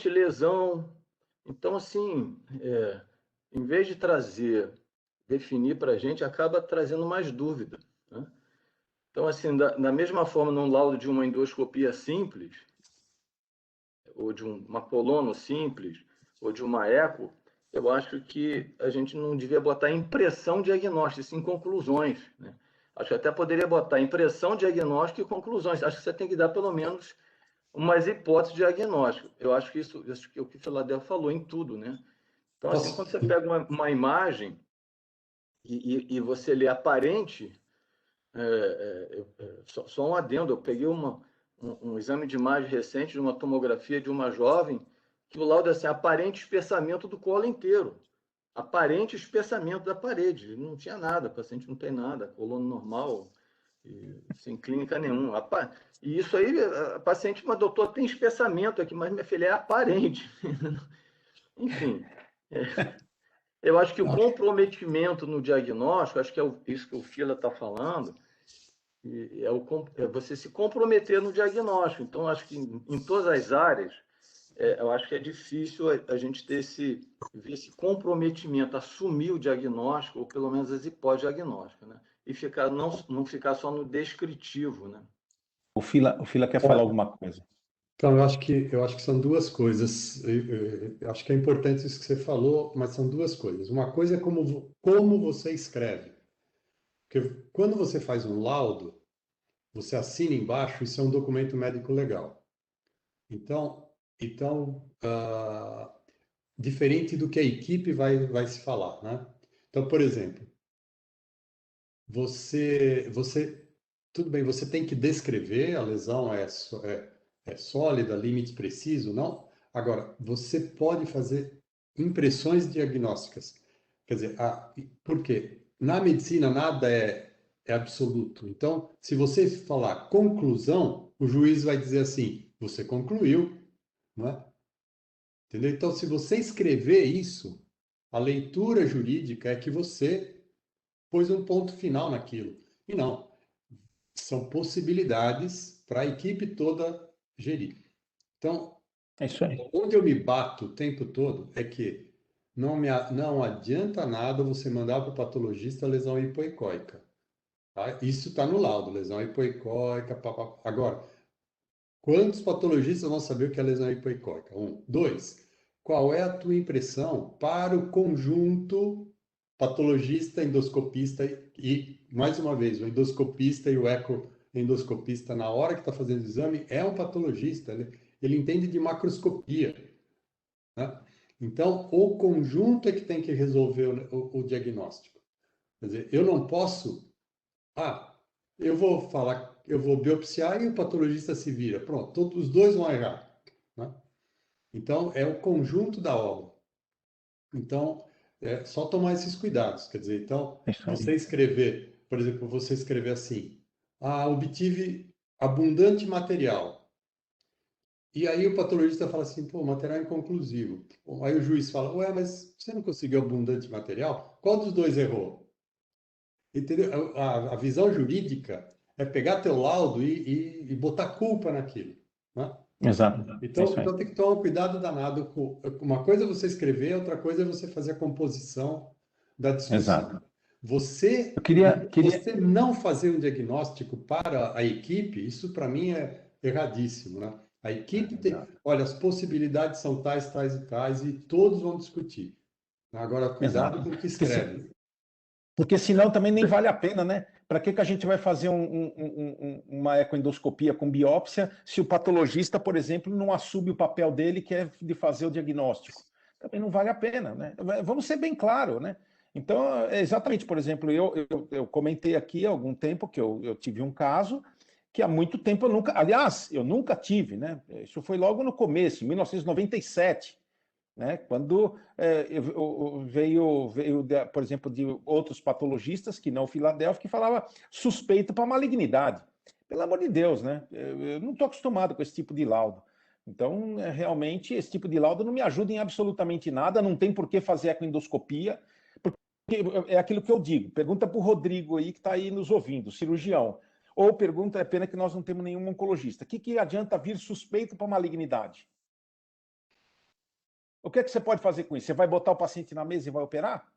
lesão. Então, assim, em vez de definir para a gente, acaba trazendo mais dúvida, né? Então, assim, da mesma forma, num laudo de uma endoscopia simples, ou de uma colono simples, ou de uma eco, eu acho que a gente não devia botar impressão diagnóstica, sim conclusões, né? Acho que até poderia botar impressão diagnóstica e conclusões. Acho que você tem que dar pelo menos umas hipóteses diagnósticas. Eu acho que isso que o que o Philadelphia falou em tudo, né? Então, assim, quando você pega uma imagem e você lê aparente, só um adendo, eu peguei um exame de imagem recente de uma tomografia de uma jovem, que o laudo é assim, aparente espessamento do colo inteiro. Aparente espessamento da parede. Não tinha nada, o paciente não tem nada, coluna normal, sem clínica nenhuma. E isso aí, a paciente, mas doutor, tem espessamento aqui, mas minha filha é aparente. Enfim, eu acho que o comprometimento no diagnóstico, acho que é isso que o Fila está falando, é você se comprometer no diagnóstico. Então, acho que em todas as áreas, eu acho que é difícil a gente ver esse comprometimento, assumir o diagnóstico, ou pelo menos as hipóteses diagnósticas, né? E não ficar só no descritivo, né? O Fila quer falar alguma coisa. Então, eu acho que são duas coisas. Eu acho que é importante isso que você falou, mas são duas coisas. Uma coisa é como você escreve. Porque quando você faz um laudo, você assina embaixo, isso é um documento médico legal. Então, diferente do que a equipe vai se falar, né? Então, por exemplo, tudo bem, você tem que descrever, a lesão é sólida, limite preciso, não? Agora, você pode fazer impressões diagnósticas. Quer dizer, por quê? Na medicina nada é absoluto. Então, se você falar conclusão, o juiz vai dizer assim, você concluiu, não é? Entendeu? Então, se você escrever isso, a leitura jurídica é que você pôs um ponto final naquilo. E não, são possibilidades para a equipe toda gerir. Então, É isso aí. onde eu me bato o tempo todo é que não adianta nada você mandar para o patologista lesão hipoicóica. Tá? Isso está no laudo, lesão hipoicóica. Agora, quantos patologistas vão saber o que é lesão hipoicóica? 1. 2. Qual é a tua impressão para o conjunto patologista, endoscopista mais uma vez, o endoscopista e o ecoendoscopista, na hora que está fazendo o exame, é um patologista, ele entende de macroscopia, né? Então, o conjunto é que tem que resolver o diagnóstico. Quer dizer, eu não posso, eu vou biopsiar e o patologista se vira. Pronto, todos os dois vão errar, né? Então, é o conjunto da obra. Então, é só tomar esses cuidados. Quer dizer, então, É isso aí. você escrever, por exemplo, você escrever assim, obtive abundante material. E aí o patologista fala assim, pô, material inconclusivo. Bom, aí o juiz fala, ué, mas você não conseguiu abundante material? Qual dos dois errou? Entendeu? A visão jurídica é pegar teu laudo e botar culpa naquilo, né? Exato. É Então, isso aí. então tem que tomar um cuidado danado com uma coisa é você escrever, outra coisa é você fazer a composição da discussão. Exato. Você, Eu queria... você não fazer um diagnóstico para a equipe, isso para mim é erradíssimo, né? A equipe tem, Exato. olha, as possibilidades são tais, tais e tais, e todos vão discutir. Agora, cuidado Exato. com o que Porque, escreve. porque senão também nem vale a pena, né? Para que a gente vai fazer uma ecoendoscopia com biópsia se o patologista, por exemplo, não assume o papel dele, que é de fazer o diagnóstico? Também não vale a pena, né? Vamos ser bem claros, né? Então, exatamente, por exemplo, eu comentei aqui há algum tempo que eu tive um caso que há muito tempo eu nunca... Aliás, eu nunca tive, né? Isso foi logo no começo, em 1997. Né? Quando veio, por exemplo, de outros patologistas, que não o Filadélfia, que falava suspeito para malignidade. Pelo amor de Deus, né? Eu não estou acostumado com esse tipo de laudo. Então, realmente, esse tipo de laudo não me ajuda em absolutamente nada, não tem por que fazer ecoendoscopia, porque é aquilo que eu digo. Pergunta para o Rodrigo aí, que está aí nos ouvindo, cirurgião. Ou pergunta, é pena que nós não temos nenhum oncologista. O que adianta vir suspeito para malignidade? O que é que você pode fazer com isso? Você vai botar o paciente na mesa e vai operar?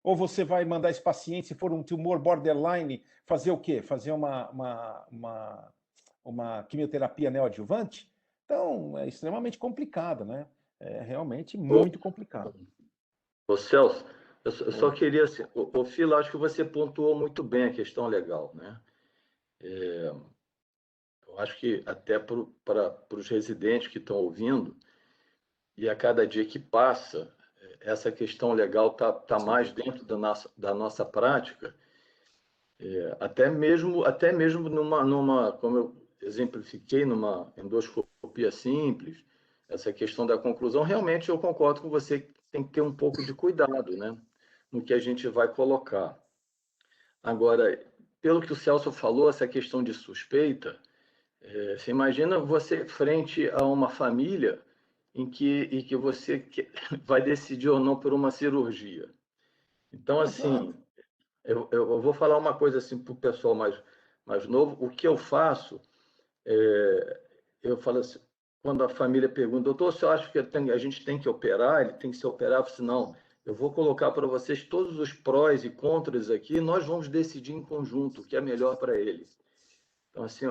Ou você vai mandar esse paciente, se for um tumor borderline, fazer o quê? Fazer uma quimioterapia neoadjuvante? Então, é extremamente complicado, né? É realmente muito complicado. Ô Celso, eu só Oi. queria, assim, ô Fila, acho que você pontuou muito bem a questão legal, né? Eu acho que até para os residentes que estão ouvindo, e a cada dia que passa, essa questão legal tá mais dentro da nossa prática, até mesmo como eu exemplifiquei, numa endoscopia simples, essa questão da conclusão, realmente eu concordo com você que tem que ter um pouco de cuidado, né, no que a gente vai colocar. Agora, pelo que o Celso falou, essa questão de suspeita, você imagina você frente a uma família em que você vai decidir ou não por uma cirurgia. Então, assim, Exato. eu vou falar uma coisa assim para o pessoal mais novo. O que eu faço, eu falo assim, quando a família pergunta, doutor, você acha que a gente tem que operar? Ele tem que ser operado? Eu falo assim, não, eu vou colocar para vocês todos os prós e contras aqui, e nós vamos decidir em conjunto o que é melhor para ele. Então, assim,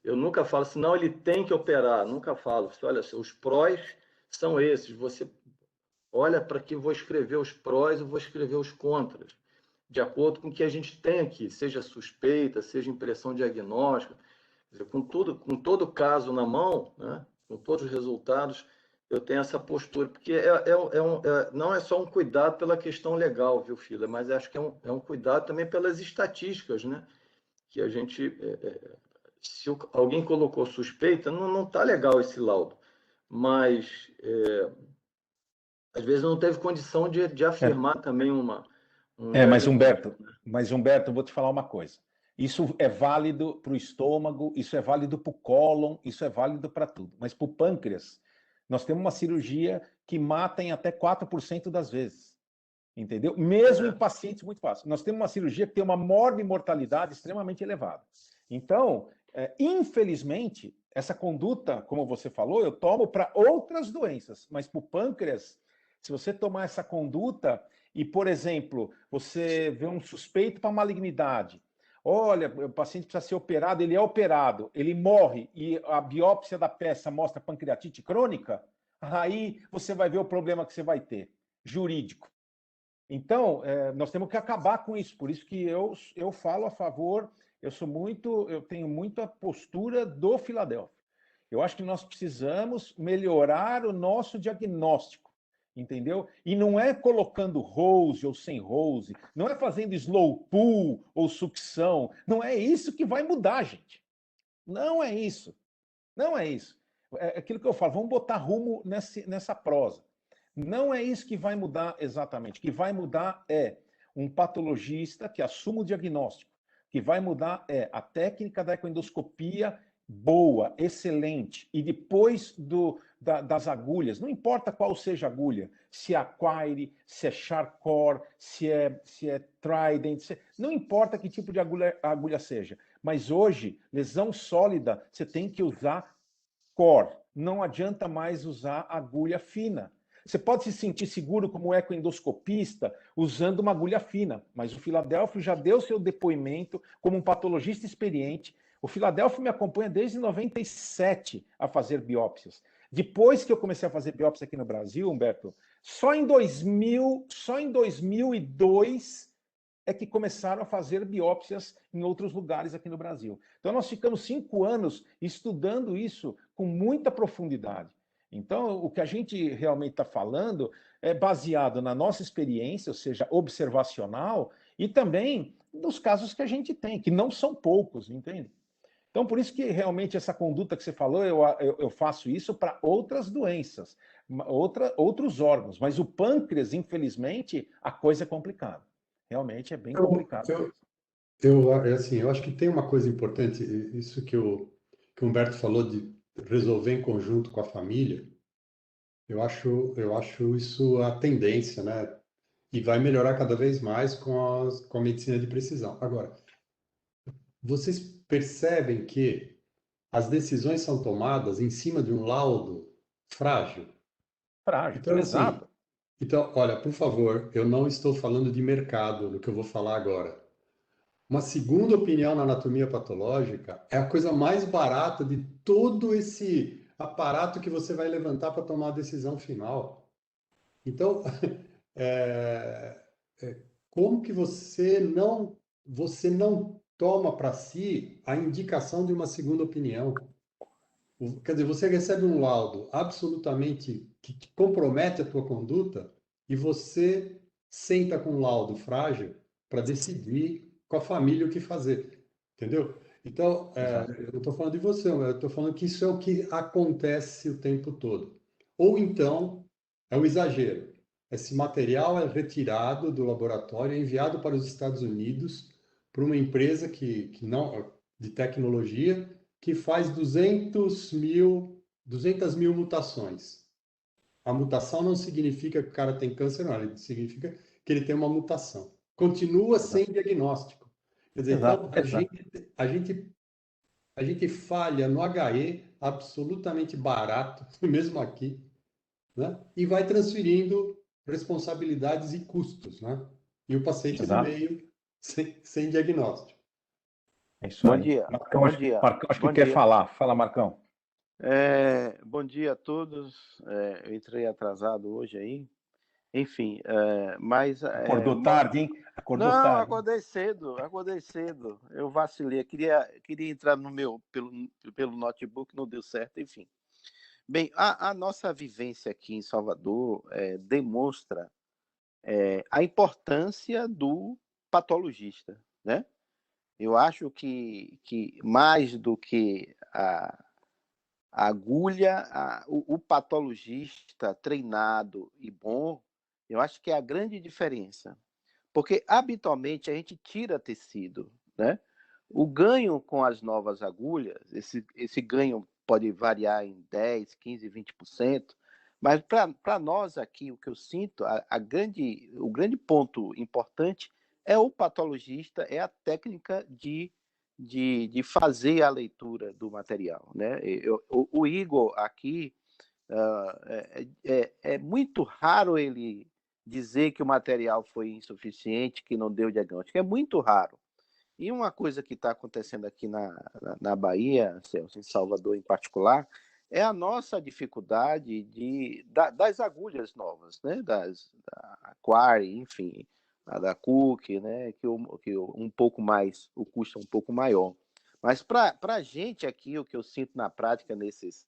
eu nunca falo assim, não, ele tem que operar, nunca falo. Olha, os prós são esses, você olha para que eu vou escrever os prós e vou escrever os contras, de acordo com o que a gente tem aqui, seja suspeita, seja impressão diagnóstica, com todo o caso na mão, né, com todos os resultados, eu tenho essa postura, porque não é só um cuidado pela questão legal, viu, Fila, mas acho que é um cuidado também pelas estatísticas, né, que a gente, se alguém colocou suspeita, não está legal esse laudo, mas às vezes não teve condição de afirmar também um Mas diagnóstico. Humberto, vou te falar uma coisa. Isso é válido para o estômago, isso é válido para o cólon, isso é válido para tudo. Mas para o pâncreas, nós temos uma cirurgia que mata em até 4% das vezes. Entendeu? Mesmo em pacientes muito fáceis. Nós temos uma cirurgia que tem uma mortalidade extremamente elevada. Então, infelizmente, essa conduta, como você falou, eu tomo para outras doenças, mas para o pâncreas, se você tomar essa conduta e, por exemplo, você vê um suspeito para malignidade, olha, o paciente precisa ser operado, ele é operado, ele morre e a biópsia da peça mostra pancreatite crônica, aí você vai ver o problema que você vai ter, jurídico. Então, nós temos que acabar com isso. Por isso que eu falo a favor, eu tenho muita postura do Filadélfia. Eu acho que nós precisamos melhorar o nosso diagnóstico, entendeu? E não é colocando Rose ou sem Rose, não é fazendo slow pull ou sucção, não é isso que vai mudar, gente. Não é isso. Não é isso. É aquilo que eu falo, vamos botar rumo nessa prosa. Não é isso que vai mudar exatamente. O que vai mudar é um patologista que assuma o diagnóstico. O que vai mudar é a técnica da ecoendoscopia boa, excelente, e depois das agulhas, não importa qual seja a agulha, se é Acquire, se é Sharkcore, se é Trident, não importa que tipo de agulha seja, mas hoje, lesão sólida, você tem que usar Core, não adianta mais usar agulha fina. Você pode se sentir seguro como ecoendoscopista usando uma agulha fina, mas o Philadelphia já deu seu depoimento como um patologista experiente. O Philadelphia me acompanha desde 97 a fazer biópsias. Depois que eu comecei a fazer biópsia aqui no Brasil, Humberto, só em 2002 é que começaram a fazer biópsias em outros lugares aqui no Brasil. Então, nós ficamos 5 anos estudando isso com muita profundidade. Então, o que a gente realmente está falando é baseado na nossa experiência, ou seja, observacional, e também nos casos que a gente tem, que não são poucos, entende? Então, por isso que realmente essa conduta que você falou, eu faço isso para outras doenças, outros órgãos, mas o pâncreas, infelizmente, a coisa é complicada. Realmente é bem complicado. Assim, eu acho que tem uma coisa importante, isso que o Humberto falou de resolver em conjunto com a família, eu acho isso a tendência, né? E vai melhorar cada vez mais com a medicina de precisão. Agora, vocês percebem que as decisões são tomadas em cima de um laudo frágil? Frágil, Então, assim, exato. então, olha, por favor, eu não estou falando de mercado, do que eu vou falar agora. Uma segunda opinião na anatomia patológica é a coisa mais barata de todo esse aparato que você vai levantar para tomar a decisão final. Então, é, como que você não toma para si a indicação de uma segunda opinião? Quer dizer, você recebe um laudo absolutamente que compromete a tua conduta e você senta com um laudo frágil para decidir com a família o que fazer, entendeu? Então, eu não estou falando de você, eu estou falando que isso é o que acontece o tempo todo. Ou então, é um exagero. Esse material é retirado do laboratório, é enviado para os Estados Unidos por uma empresa que não, de tecnologia que faz 200 mil mutações. A mutação não significa que o cara tem câncer, não. Significa que ele tem uma mutação. Continua sem diagnóstico. Quer dizer, então, a gente falha no HE absolutamente barato, mesmo aqui, né? E vai transferindo responsabilidades e custos, né? E o paciente no meio sem diagnóstico. É isso Bom aí. dia. Marcão, Bom acho dia. que Bom quer dia. falar. Fala, Marcão. Bom dia a todos. Eu entrei atrasado hoje aí. Enfim, mas... Acordou tarde, hein? Acordou Não, tarde. acordei cedo. Eu vacilei. Queria entrar pelo notebook, não deu certo, enfim. Bem, a nossa vivência aqui em Salvador demonstra a importância do patologista, né? Eu acho que mais do que a agulha, o patologista treinado e bom, eu acho que é a grande diferença. Porque, habitualmente, a gente tira tecido, né? O ganho com as novas agulhas, esse ganho pode variar em 10%, 15%, 20%, mas para nós aqui, o que eu sinto, o grande ponto importante é o patologista, é a técnica de fazer a leitura do material, né? O Igor aqui, é muito raro ele dizer que o material foi insuficiente, que não deu diagnóstico, é muito raro. E uma coisa que está acontecendo aqui na Bahia, Celso, em Salvador em particular, é a nossa dificuldade das agulhas novas, né? Da Acquire, enfim, a da Cook, né? que um pouco mais, o custo é um pouco maior. Mas para a gente aqui, o que eu sinto na prática nesses,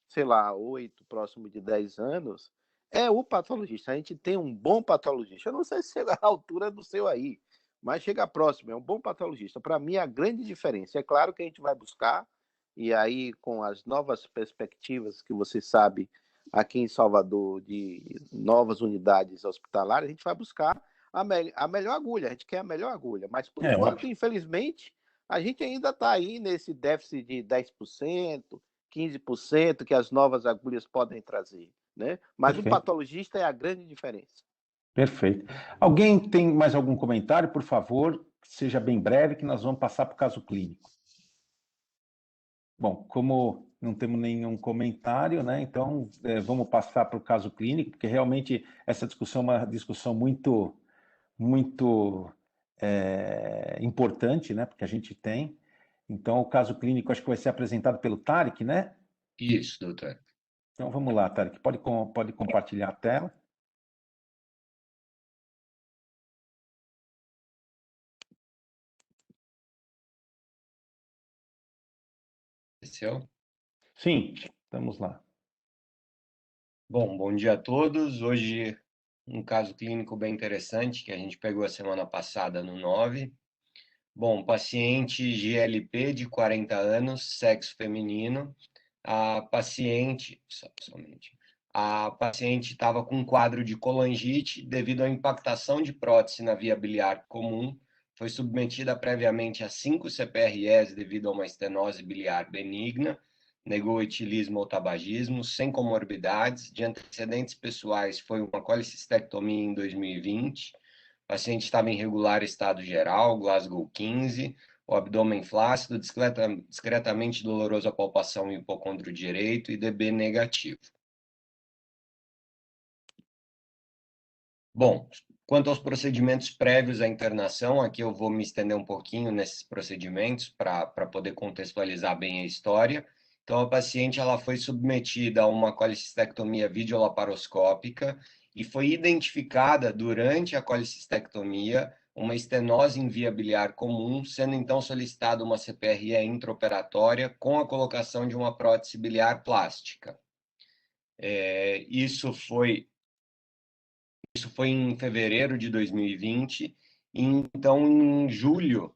sei lá, 8, próximo de 10 anos, é o patologista. A gente tem um bom patologista. Eu não sei se chega à altura do seu aí, mas chega próximo, é um bom patologista. Para mim, a grande diferença, é claro que a gente vai buscar, e aí com as novas perspectivas que você sabe aqui em Salvador, de novas unidades hospitalares, a gente vai buscar a melhor agulha, a gente quer a melhor agulha, mas por enquanto, infelizmente, A gente ainda está aí nesse déficit de 10%, 15% que as novas agulhas podem trazer, né? Mas o Perfeito, patologista é a grande diferença. perfeito. Alguém tem mais algum comentário, por favor? Seja bem breve, que nós vamos passar para o caso clínico. Bom, como não temos nenhum comentário, né? Então vamos passar para o caso clínico, porque realmente essa discussão é uma discussão muito importante, né? Porque a gente tem. Então, o caso clínico acho que vai ser apresentado pelo Tarek, né? Isso, doutor. Então, vamos lá, Tarek. Pode compartilhar a tela. Aconteceu? Sim, estamos lá. Bom dia a todos. Hoje, um caso clínico bem interessante que a gente pegou a semana passada no 9. Bom, paciente GLP de 40 anos, sexo feminino. A paciente estava com um quadro de colangite devido à impactação de prótese na via biliar comum. Foi submetida previamente a 5 CPREs devido a uma estenose biliar benigna, negou etilismo ou tabagismo, sem comorbidades, de antecedentes pessoais foi uma colicistectomia em 2020, o paciente estava em regular estado geral, Glasgow 15, o abdômen flácido, discretamente doloroso a palpação e hipocôndrio direito e DB negativo. Bom, quanto aos procedimentos prévios à internação, aqui eu vou me estender um pouquinho nesses procedimentos para poder contextualizar bem a história. Então, a paciente ela foi submetida a uma colicistectomia videolaparoscópica e foi identificada durante a colicistectomia uma estenose em via biliar comum, sendo então solicitada uma CPRE intraoperatória com a colocação de uma prótese biliar plástica. Isso foi em fevereiro de 2020, e então em julho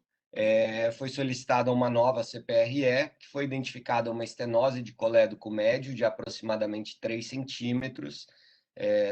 foi solicitada uma nova CPRE, que foi identificada uma estenose de colédoco médio de aproximadamente 3 centímetros.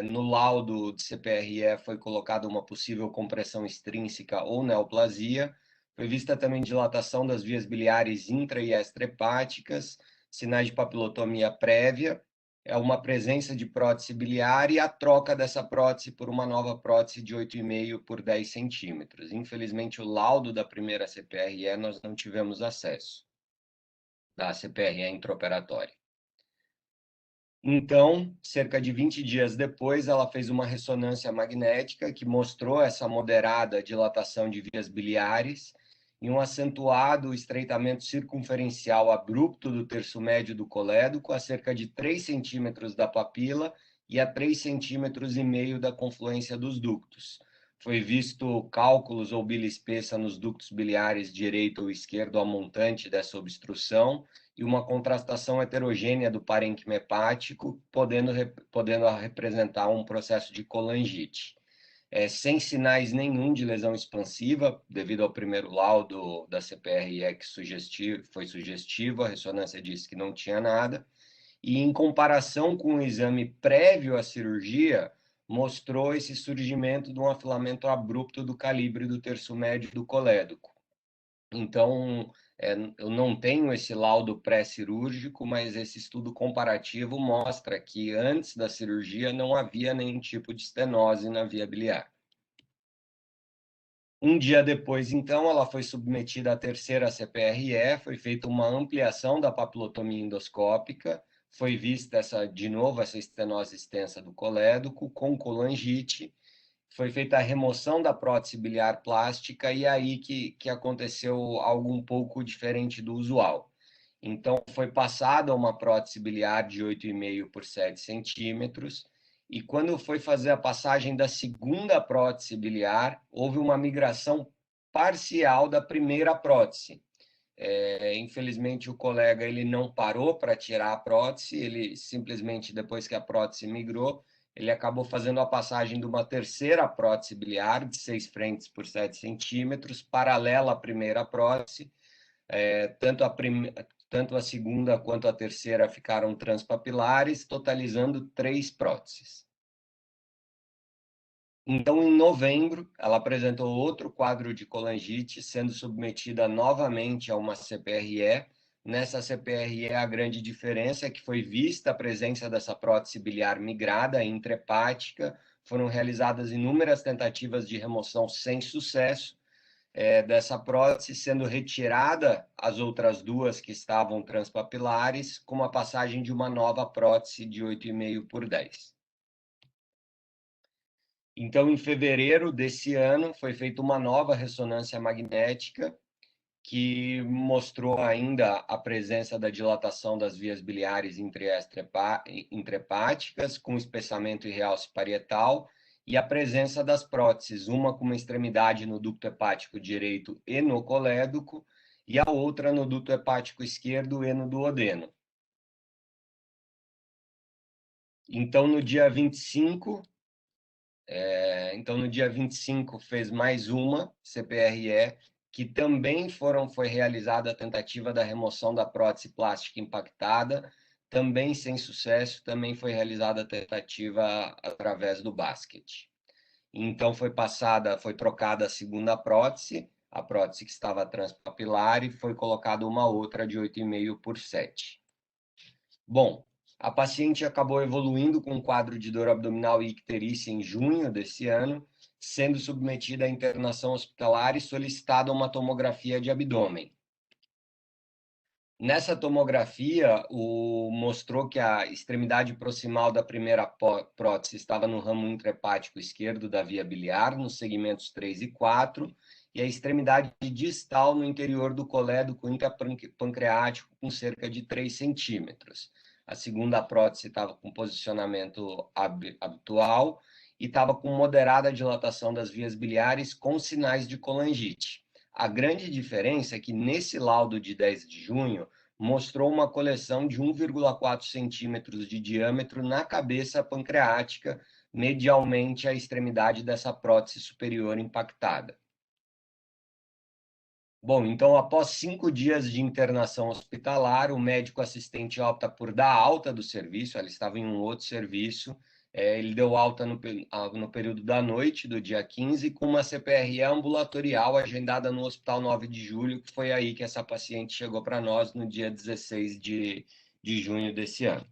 No laudo de CPRE foi colocada uma possível compressão extrínseca ou neoplasia. Foi vista também dilatação das vias biliares intra e extrahepáticas, sinais de papilotomia prévia, uma presença de prótese biliar e a troca dessa prótese por uma nova prótese de 8,5 por 10 centímetros. Infelizmente, o laudo da primeira CPRE nós não tivemos acesso, da CPRE intraoperatória. Então, cerca de 20 dias depois, ela fez uma ressonância magnética que mostrou essa moderada dilatação de vias biliares e um acentuado estreitamento circunferencial abrupto do terço médio do colédoco a cerca de 3 centímetros da papila e a 3,5 centímetros da confluência dos ductos. Foi visto cálculos ou bile espessa nos ductos biliares direito ou esquerdo ao montante dessa obstrução e uma contrastação heterogênea do parênquima hepático, podendo representar um processo de colangite. Sem sinais nenhum de lesão expansiva, devido ao primeiro laudo da CPRE que foi sugestivo, a ressonância disse que não tinha nada, e em comparação com o exame prévio à cirurgia, mostrou esse surgimento de um afilamento abrupto do calibre do terço médio do colédoco. Então, eu não tenho esse laudo pré-cirúrgico, mas esse estudo comparativo mostra que antes da cirurgia não havia nenhum tipo de estenose na via biliar. Um dia depois, então, ela foi submetida à terceira CPRE, foi feita uma ampliação da papilotomia endoscópica, foi vista de novo essa estenose extensa do colédoco com colangite, foi feita a remoção da prótese biliar plástica e aí que aconteceu algo um pouco diferente do usual. Então, foi passada uma prótese biliar de 8,5 por 7 centímetros e quando foi fazer a passagem da segunda prótese biliar, houve uma migração parcial da primeira prótese. Infelizmente, o colega ele não parou para tirar a prótese, ele simplesmente, depois que a prótese migrou, ele acabou fazendo a passagem de uma terceira prótese biliar, de 6 frentes por 7 centímetros, paralela à primeira prótese. Tanto a segunda quanto a terceira ficaram transpapilares, totalizando 3 próteses. Então, em novembro, ela apresentou outro quadro de colangite, sendo submetida novamente a uma CPRE. Nessa CPRE, a grande diferença é que foi vista a presença dessa prótese biliar migrada intrahepática, foram realizadas inúmeras tentativas de remoção sem sucesso dessa prótese, sendo retirada as outras duas que estavam transpapilares, com a passagem de uma nova prótese de 8,5 por 10. Então, em fevereiro desse ano, foi feita uma nova ressonância magnética que mostrou ainda a presença da dilatação das vias biliares intrahepáticas, com espessamento e realce parietal, e a presença das próteses, uma com uma extremidade no ducto hepático direito e no colédoco, e a outra no ducto hepático esquerdo e no duodeno. Então, no dia 25, fez mais uma CPRE, que também foi realizada a tentativa da remoção da prótese plástica impactada, também sem sucesso, também foi realizada a tentativa através do basket. Então foi trocada a segunda prótese, a prótese que estava transpapilar, e foi colocada uma outra de 8,5 por 7. Bom, a paciente acabou evoluindo com um quadro de dor abdominal e icterícia em junho desse ano, sendo submetida à internação hospitalar e solicitada uma tomografia de abdômen. Nessa tomografia, mostrou que a extremidade proximal da primeira prótese estava no ramo intrahepático esquerdo da via biliar, nos segmentos 3 e 4, e a extremidade distal no interior do colédoco intrapancreático com cerca de 3 centímetros. A segunda prótese estava com posicionamento habitual e estava com moderada dilatação das vias biliares com sinais de colangite. A grande diferença é que nesse laudo de 10 de junho mostrou uma coleção de 1,4 centímetros de diâmetro na cabeça pancreática, medialmente à extremidade dessa prótese superior impactada. Bom, então, após 5 dias de internação hospitalar, o médico assistente opta por dar alta do serviço, ela estava em um outro serviço, ele deu alta no período da noite, do dia 15, com uma CPRE ambulatorial agendada no Hospital 9 de Julho, que foi aí que essa paciente chegou para nós no dia 16 de junho desse ano.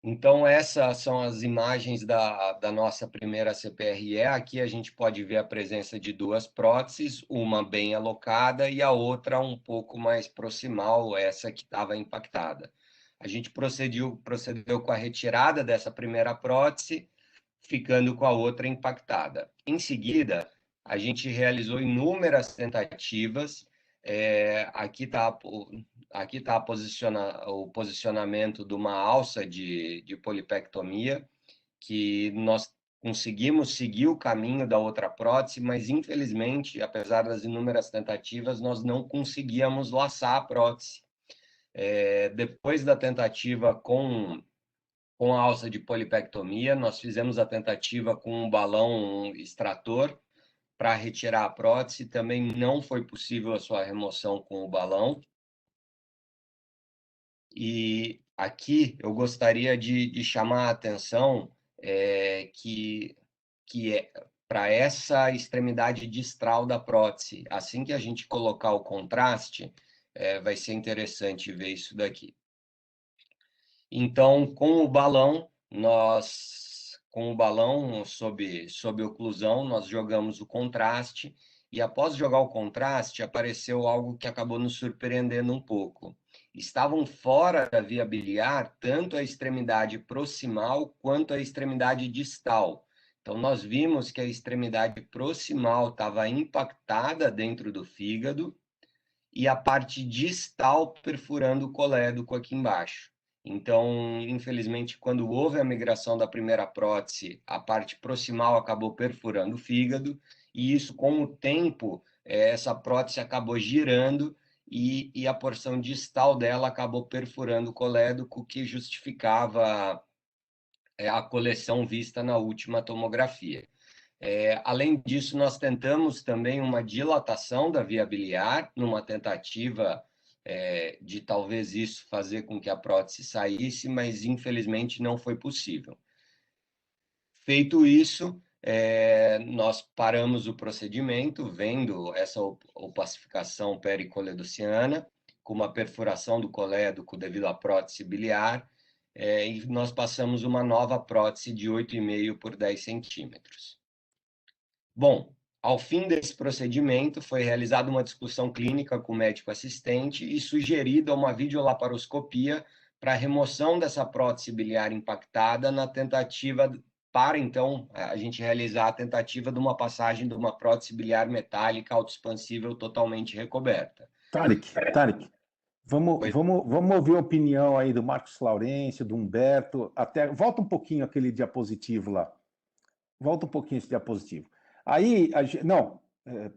Então, essas são as imagens da nossa primeira CPRE. Aqui a gente pode ver a presença de duas próteses, uma bem alocada e a outra um pouco mais proximal, essa que estava impactada. A gente procedeu com a retirada dessa primeira prótese, ficando com a outra impactada. Em seguida, a gente realizou inúmeras tentativas. Aqui está o posicionamento de uma alça de polipectomia, que nós conseguimos seguir o caminho da outra prótese, mas infelizmente, apesar das inúmeras tentativas, nós não conseguíamos laçar a prótese. Depois da tentativa com a alça de polipectomia, nós fizemos a tentativa com um balão extrator para retirar a prótese, também não foi possível a sua remoção com o balão. E aqui eu gostaria de chamar a atenção que é para essa extremidade distal da prótese. Assim que a gente colocar o contraste, vai ser interessante ver isso daqui. Então, com o balão sob oclusão, nós jogamos o contraste, e após jogar o contraste, apareceu algo que acabou nos surpreendendo um pouco. Estavam fora da via biliar tanto a extremidade proximal quanto a extremidade distal. Então, nós vimos que a extremidade proximal estava impactada dentro do fígado e a parte distal perfurando o colédoco aqui embaixo. Então, infelizmente, quando houve a migração da primeira prótese, a parte proximal acabou perfurando o fígado, e isso, com o tempo, essa prótese acabou girando e a porção distal dela acabou perfurando o colédoco, que justificava a coleção vista na última tomografia. Além disso, nós tentamos também uma dilatação da via biliar, numa tentativa de talvez isso fazer com que a prótese saísse, mas infelizmente não foi possível. Feito isso, nós paramos o procedimento, vendo essa opacificação pericoledossiana, com uma perfuração do colédoco devido à prótese biliar, e nós passamos uma nova prótese de 8,5 por 10 centímetros. Bom, ao fim desse procedimento, foi realizada uma discussão clínica com o médico assistente e sugerida uma videolaparoscopia para a remoção dessa prótese biliar impactada na tentativa para, então, a gente realizar a tentativa de uma passagem de uma prótese biliar metálica autoexpansível totalmente recoberta. Tarek, vamos ouvir a opinião aí do Marcos Laurêncio, do Humberto, volta um pouquinho aquele diapositivo lá. Volta um pouquinho esse diapositivo. Aí,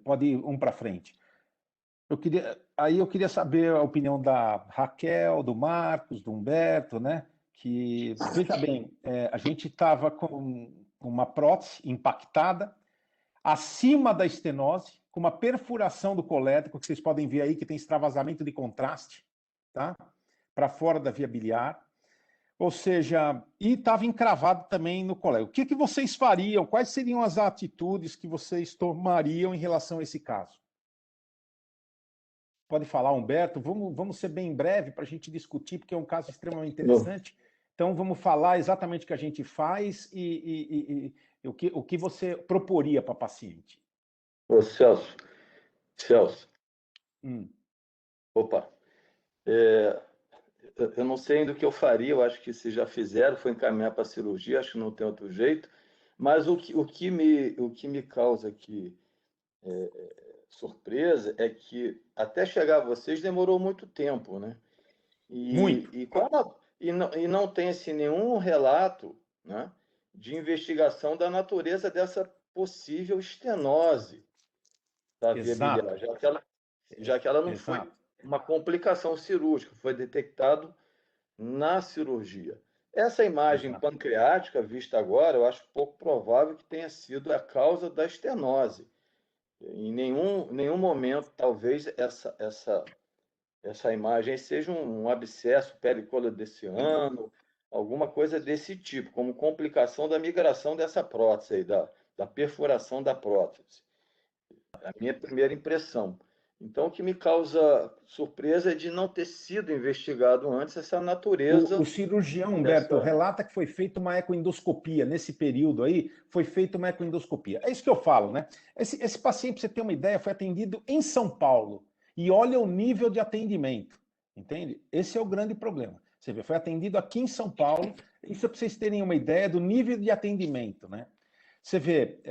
pode ir um para frente. Eu queria saber a opinião da Raquel, do Marcos, do Humberto, né? Que, veja bem, a gente estava com uma prótese impactada, acima da estenose, com uma perfuração do colédoco, que vocês podem ver aí que tem extravasamento de contraste, tá? Para fora da via biliar. Ou seja, e estava encravado também no colédoco. O que vocês fariam? Quais seriam as atitudes que vocês tomariam em relação a esse caso? Pode falar, Humberto. Vamos ser bem breve para a gente discutir, porque é um caso extremamente interessante. Então, vamos falar exatamente o que a gente faz e o que você proporia para a paciente. Ô, Celso. Opa. Eu não sei ainda o que eu faria, eu acho que se já fizeram, foi encaminhar para a cirurgia, acho que não tem outro jeito, mas o que me causa aqui surpresa é que até chegar a vocês demorou muito tempo, né? Muito. E não tem assim, nenhum relato, né, de investigação da natureza dessa possível estenose da via biliar, já que ela não foi uma complicação cirúrgica, foi detectado na cirurgia. Essa imagem pancreática vista agora, eu acho pouco provável que tenha sido a causa da estenose. Em nenhum momento, talvez, essa imagem seja um abscesso pericoledociano, alguma coisa desse tipo, como complicação da migração dessa prótese, aí, da perfuração da prótese. A minha primeira impressão. Então, o que me causa surpresa é de não ter sido investigado antes essa natureza. O cirurgião, Humberto, relata que foi feita uma ecoendoscopia. Nesse período aí, foi feita uma ecoendoscopia. É isso que eu falo, né? Esse paciente, para você ter uma ideia, foi atendido em São Paulo. E olha o nível de atendimento, entende? Esse é o grande problema. Você vê, foi atendido aqui em São Paulo. Isso é para vocês terem uma ideia do nível de atendimento, né? Você vê,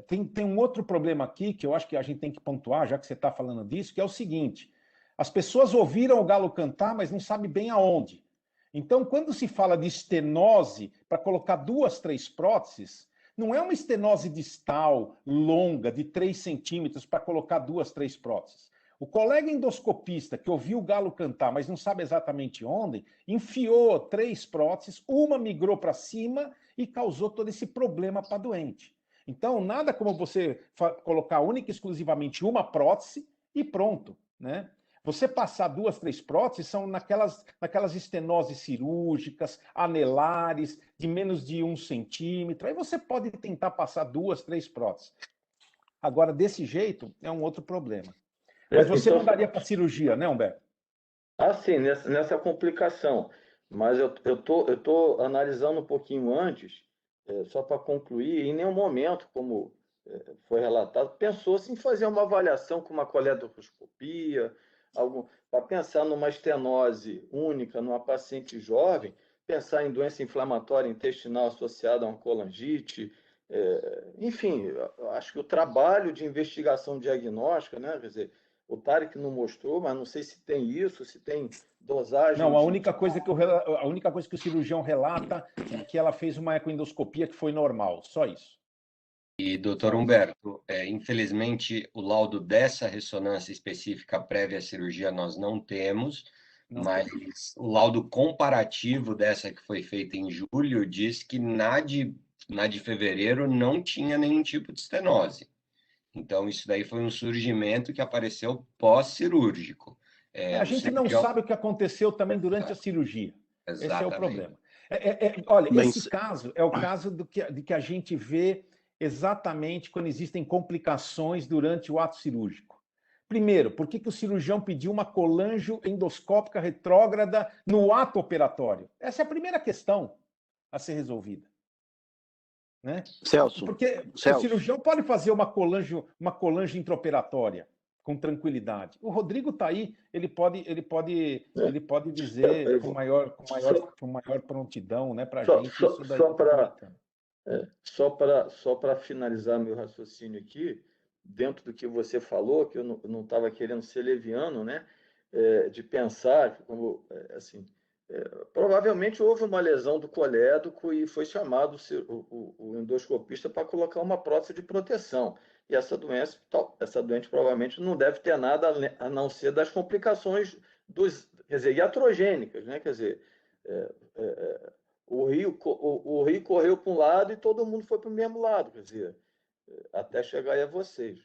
tem um outro problema aqui que eu acho que a gente tem que pontuar, já que você está falando disso, que é o seguinte: as pessoas ouviram o galo cantar, mas não sabem bem aonde. Então, quando se fala de estenose, para colocar 2, 3 próteses, não é uma estenose distal, longa, de 3 centímetros, para colocar 2, 3 próteses. O colega endoscopista que ouviu o galo cantar, mas não sabe exatamente onde, enfiou 3 próteses, uma migrou para cima e causou todo esse problema para a doente. Então, nada como você colocar única e exclusivamente uma prótese e pronto, né? Você passar 2, 3 próteses são naquelas estenoses cirúrgicas, anelares, de menos de 1 centímetro. Aí você pode tentar passar 2, 3 próteses. Agora, desse jeito, é um outro problema. Mas você então, mandaria para cirurgia, né, Humberto? Ah, sim, nessa complicação. Mas eu tô analisando um pouquinho antes, só para concluir, em nenhum momento, como foi relatado, pensou-se em fazer uma avaliação com uma coledocoscopia, para pensar numa estenose única numa paciente jovem, pensar em doença inflamatória intestinal associada a uma colangite, enfim, acho que o trabalho de investigação diagnóstica, né, quer dizer, o Tarek não mostrou, mas não sei se tem isso, se tem dosagem. Não, a única coisa que o cirurgião relata é que ela fez uma ecoendoscopia que foi normal, só isso. E, doutor Humberto, infelizmente, o laudo dessa ressonância específica prévia à cirurgia nós não temos, mas o laudo comparativo dessa que foi feita em julho diz que na de fevereiro não tinha nenhum tipo de estenose. Então, isso daí foi um surgimento que apareceu pós-cirúrgico. A gente não sabe o que aconteceu também durante a cirurgia. Exatamente. Esse é o problema. Olha, esse caso é o caso de que a gente vê exatamente quando existem complicações durante o ato cirúrgico. Primeiro, por que o cirurgião pediu uma colangioendoscópica retrógrada no ato operatório? Essa é a primeira questão a ser resolvida. Né? Celso, Porque o cirurgião pode fazer uma colangio intraoperatória com tranquilidade. O Rodrigo está aí, ele pode dizer com maior prontidão, né, para a gente isso daí. Só para finalizar meu raciocínio aqui, dentro do que você falou, que eu não estava querendo ser leviano, né, de pensar, como, assim, provavelmente houve uma lesão do colédoco e foi chamado o endoscopista para colocar uma prótese de proteção. E essa doente provavelmente não deve ter nada a não ser das complicações quer dizer, iatrogênicas, né? Quer dizer, o rio correu para um lado e todo mundo foi para o mesmo lado, quer dizer, até chegar aí a vocês.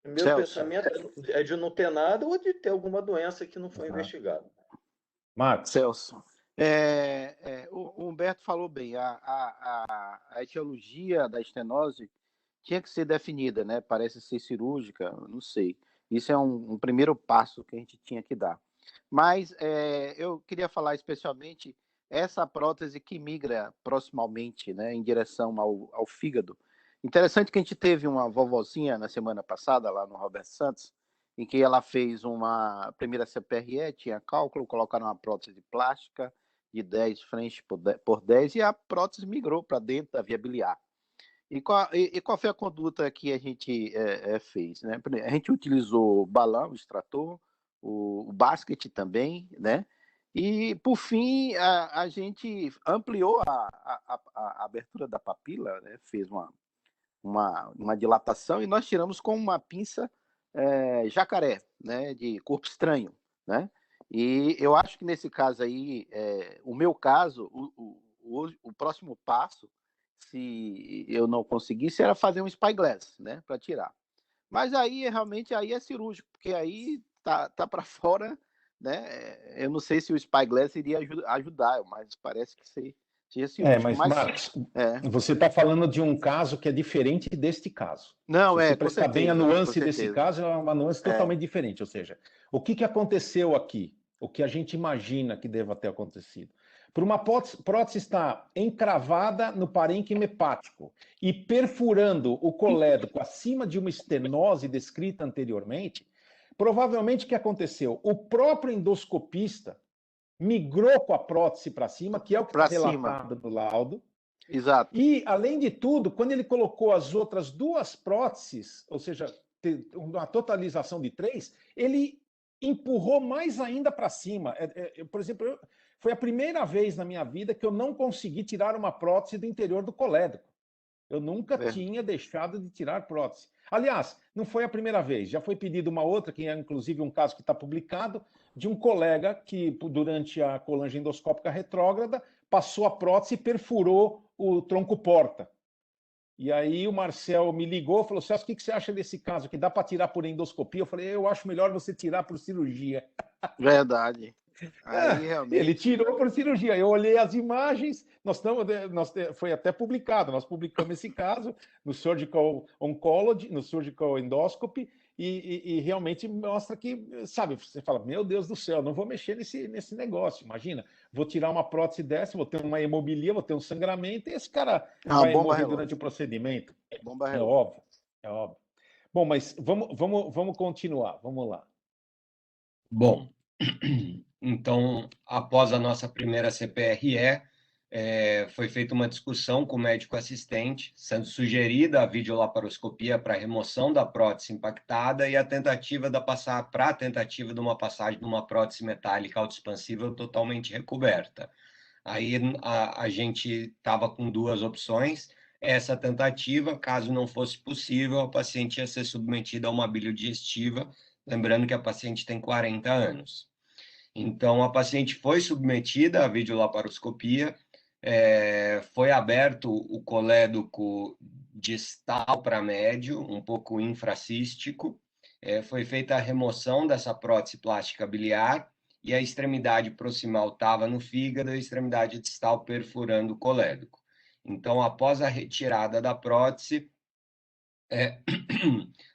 O meu pensamento é de não ter nada ou de ter alguma doença que não foi investigada. Marcos. Celso, o Humberto falou bem, a etiologia da estenose tinha que ser definida, né? Parece ser cirúrgica, não sei. Isso é um primeiro passo que a gente tinha que dar. Mas eu queria falar especialmente essa prótese que migra proximalmente, né, em direção ao fígado. Interessante que a gente teve uma vovozinha na semana passada, lá no Roberto Santos, em que ela fez uma primeira CPRE, tinha cálculo, colocaram uma prótese de plástica de 10 frente por 10 e a prótese migrou para dentro da via biliar. E qual foi a conduta que a gente fez? Né? A gente utilizou o balão, o extrator, o basket também, né? E, por fim, a gente ampliou a abertura da papila, né? Fez uma dilatação e nós tiramos com uma pinça jacaré, né? De corpo estranho, né? E eu acho que nesse caso aí, o meu caso, o próximo passo, se eu não conseguisse, era fazer um spyglass, né, para tirar. Mas aí realmente aí é cirúrgico, porque aí tá para fora, né? Eu não sei se o spyglass iria ajudar, mas parece que seja cirúrgico. Mas Marcos, você está falando de um caso que é diferente deste caso. Não, se você prestar bem a nuance desse caso, é uma nuance totalmente diferente. Ou seja, o que aconteceu aqui? O que a gente imagina que deva ter acontecido? Por uma prótese estar encravada no parênquima hepático e perfurando o colédoco acima de uma estenose descrita anteriormente, provavelmente o que aconteceu? O próprio endoscopista migrou com a prótese para cima, que é o que está relatado no laudo. Exato. E, além de tudo, quando ele colocou as outras duas próteses, ou seja, uma totalização de 3, ele empurrou mais ainda para cima. Por exemplo, foi a primeira vez na minha vida que eu não consegui tirar uma prótese do interior do colédoco. Eu nunca tinha deixado de tirar prótese. Aliás, não foi a primeira vez. Já foi pedido uma outra, que é inclusive um caso que está publicado, de um colega que, durante a colangioendoscópica retrógrada, passou a prótese e perfurou o tronco porta. E aí o Marcel me ligou e falou: Celso, o que você acha desse caso? Que dá para tirar por endoscopia? Eu falei: eu acho melhor você tirar por cirurgia. Verdade. Aí, realmente... Ele tirou por cirurgia. Eu olhei as imagens, foi até publicado, nós publicamos esse caso no Surgical Oncology, no Surgical Endoscopy, e realmente mostra que, sabe, você fala, meu Deus do céu, não vou mexer nesse negócio, imagina, vou tirar uma prótese dessa, vou ter uma hemobilia, vou ter um sangramento, e esse cara vai morrer durante o procedimento. É óbvio, é óbvio. Bom, mas vamos continuar, vamos lá. Bom, então, após a nossa primeira CPRE, foi feita uma discussão com o médico assistente, sendo sugerida a videolaparoscopia para remoção da prótese impactada e a tentativa de uma passagem de uma prótese metálica autoexpansível totalmente recoberta. Aí a gente estava com duas opções. Essa tentativa, caso não fosse possível, a paciente ia ser submetida a uma biliodigestiva, lembrando que a paciente tem 40 anos. Então, a paciente foi submetida à videolaparoscopia, foi aberto o colédoco distal para médio, um pouco infracístico, foi feita a remoção dessa prótese plástica biliar e a extremidade proximal estava no fígado e a extremidade distal perfurando o colédoco. Então, após a retirada da prótese,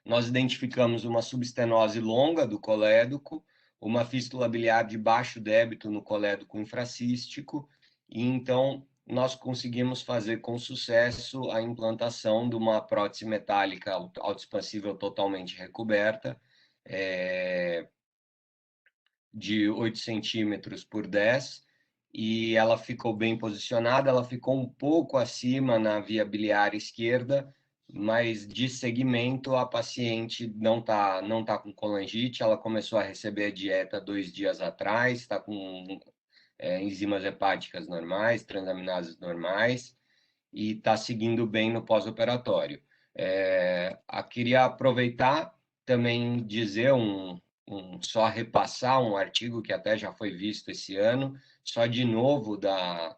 nós identificamos uma subestenose longa do colédoco, uma fístula biliar de baixo débito no colédoco infracístico, e então nós conseguimos fazer com sucesso a implantação de uma prótese metálica autoexpansível totalmente recoberta, de 8 centímetros por 10, e ela ficou bem posicionada, ela ficou um pouco acima na via biliar esquerda, mas de segmento a paciente não tá com colangite, ela começou a receber a dieta 2 dias atrás, está com enzimas hepáticas normais, transaminases normais, e está seguindo bem no pós-operatório. Queria aproveitar também dizer só repassar um artigo que até já foi visto esse ano, só de novo da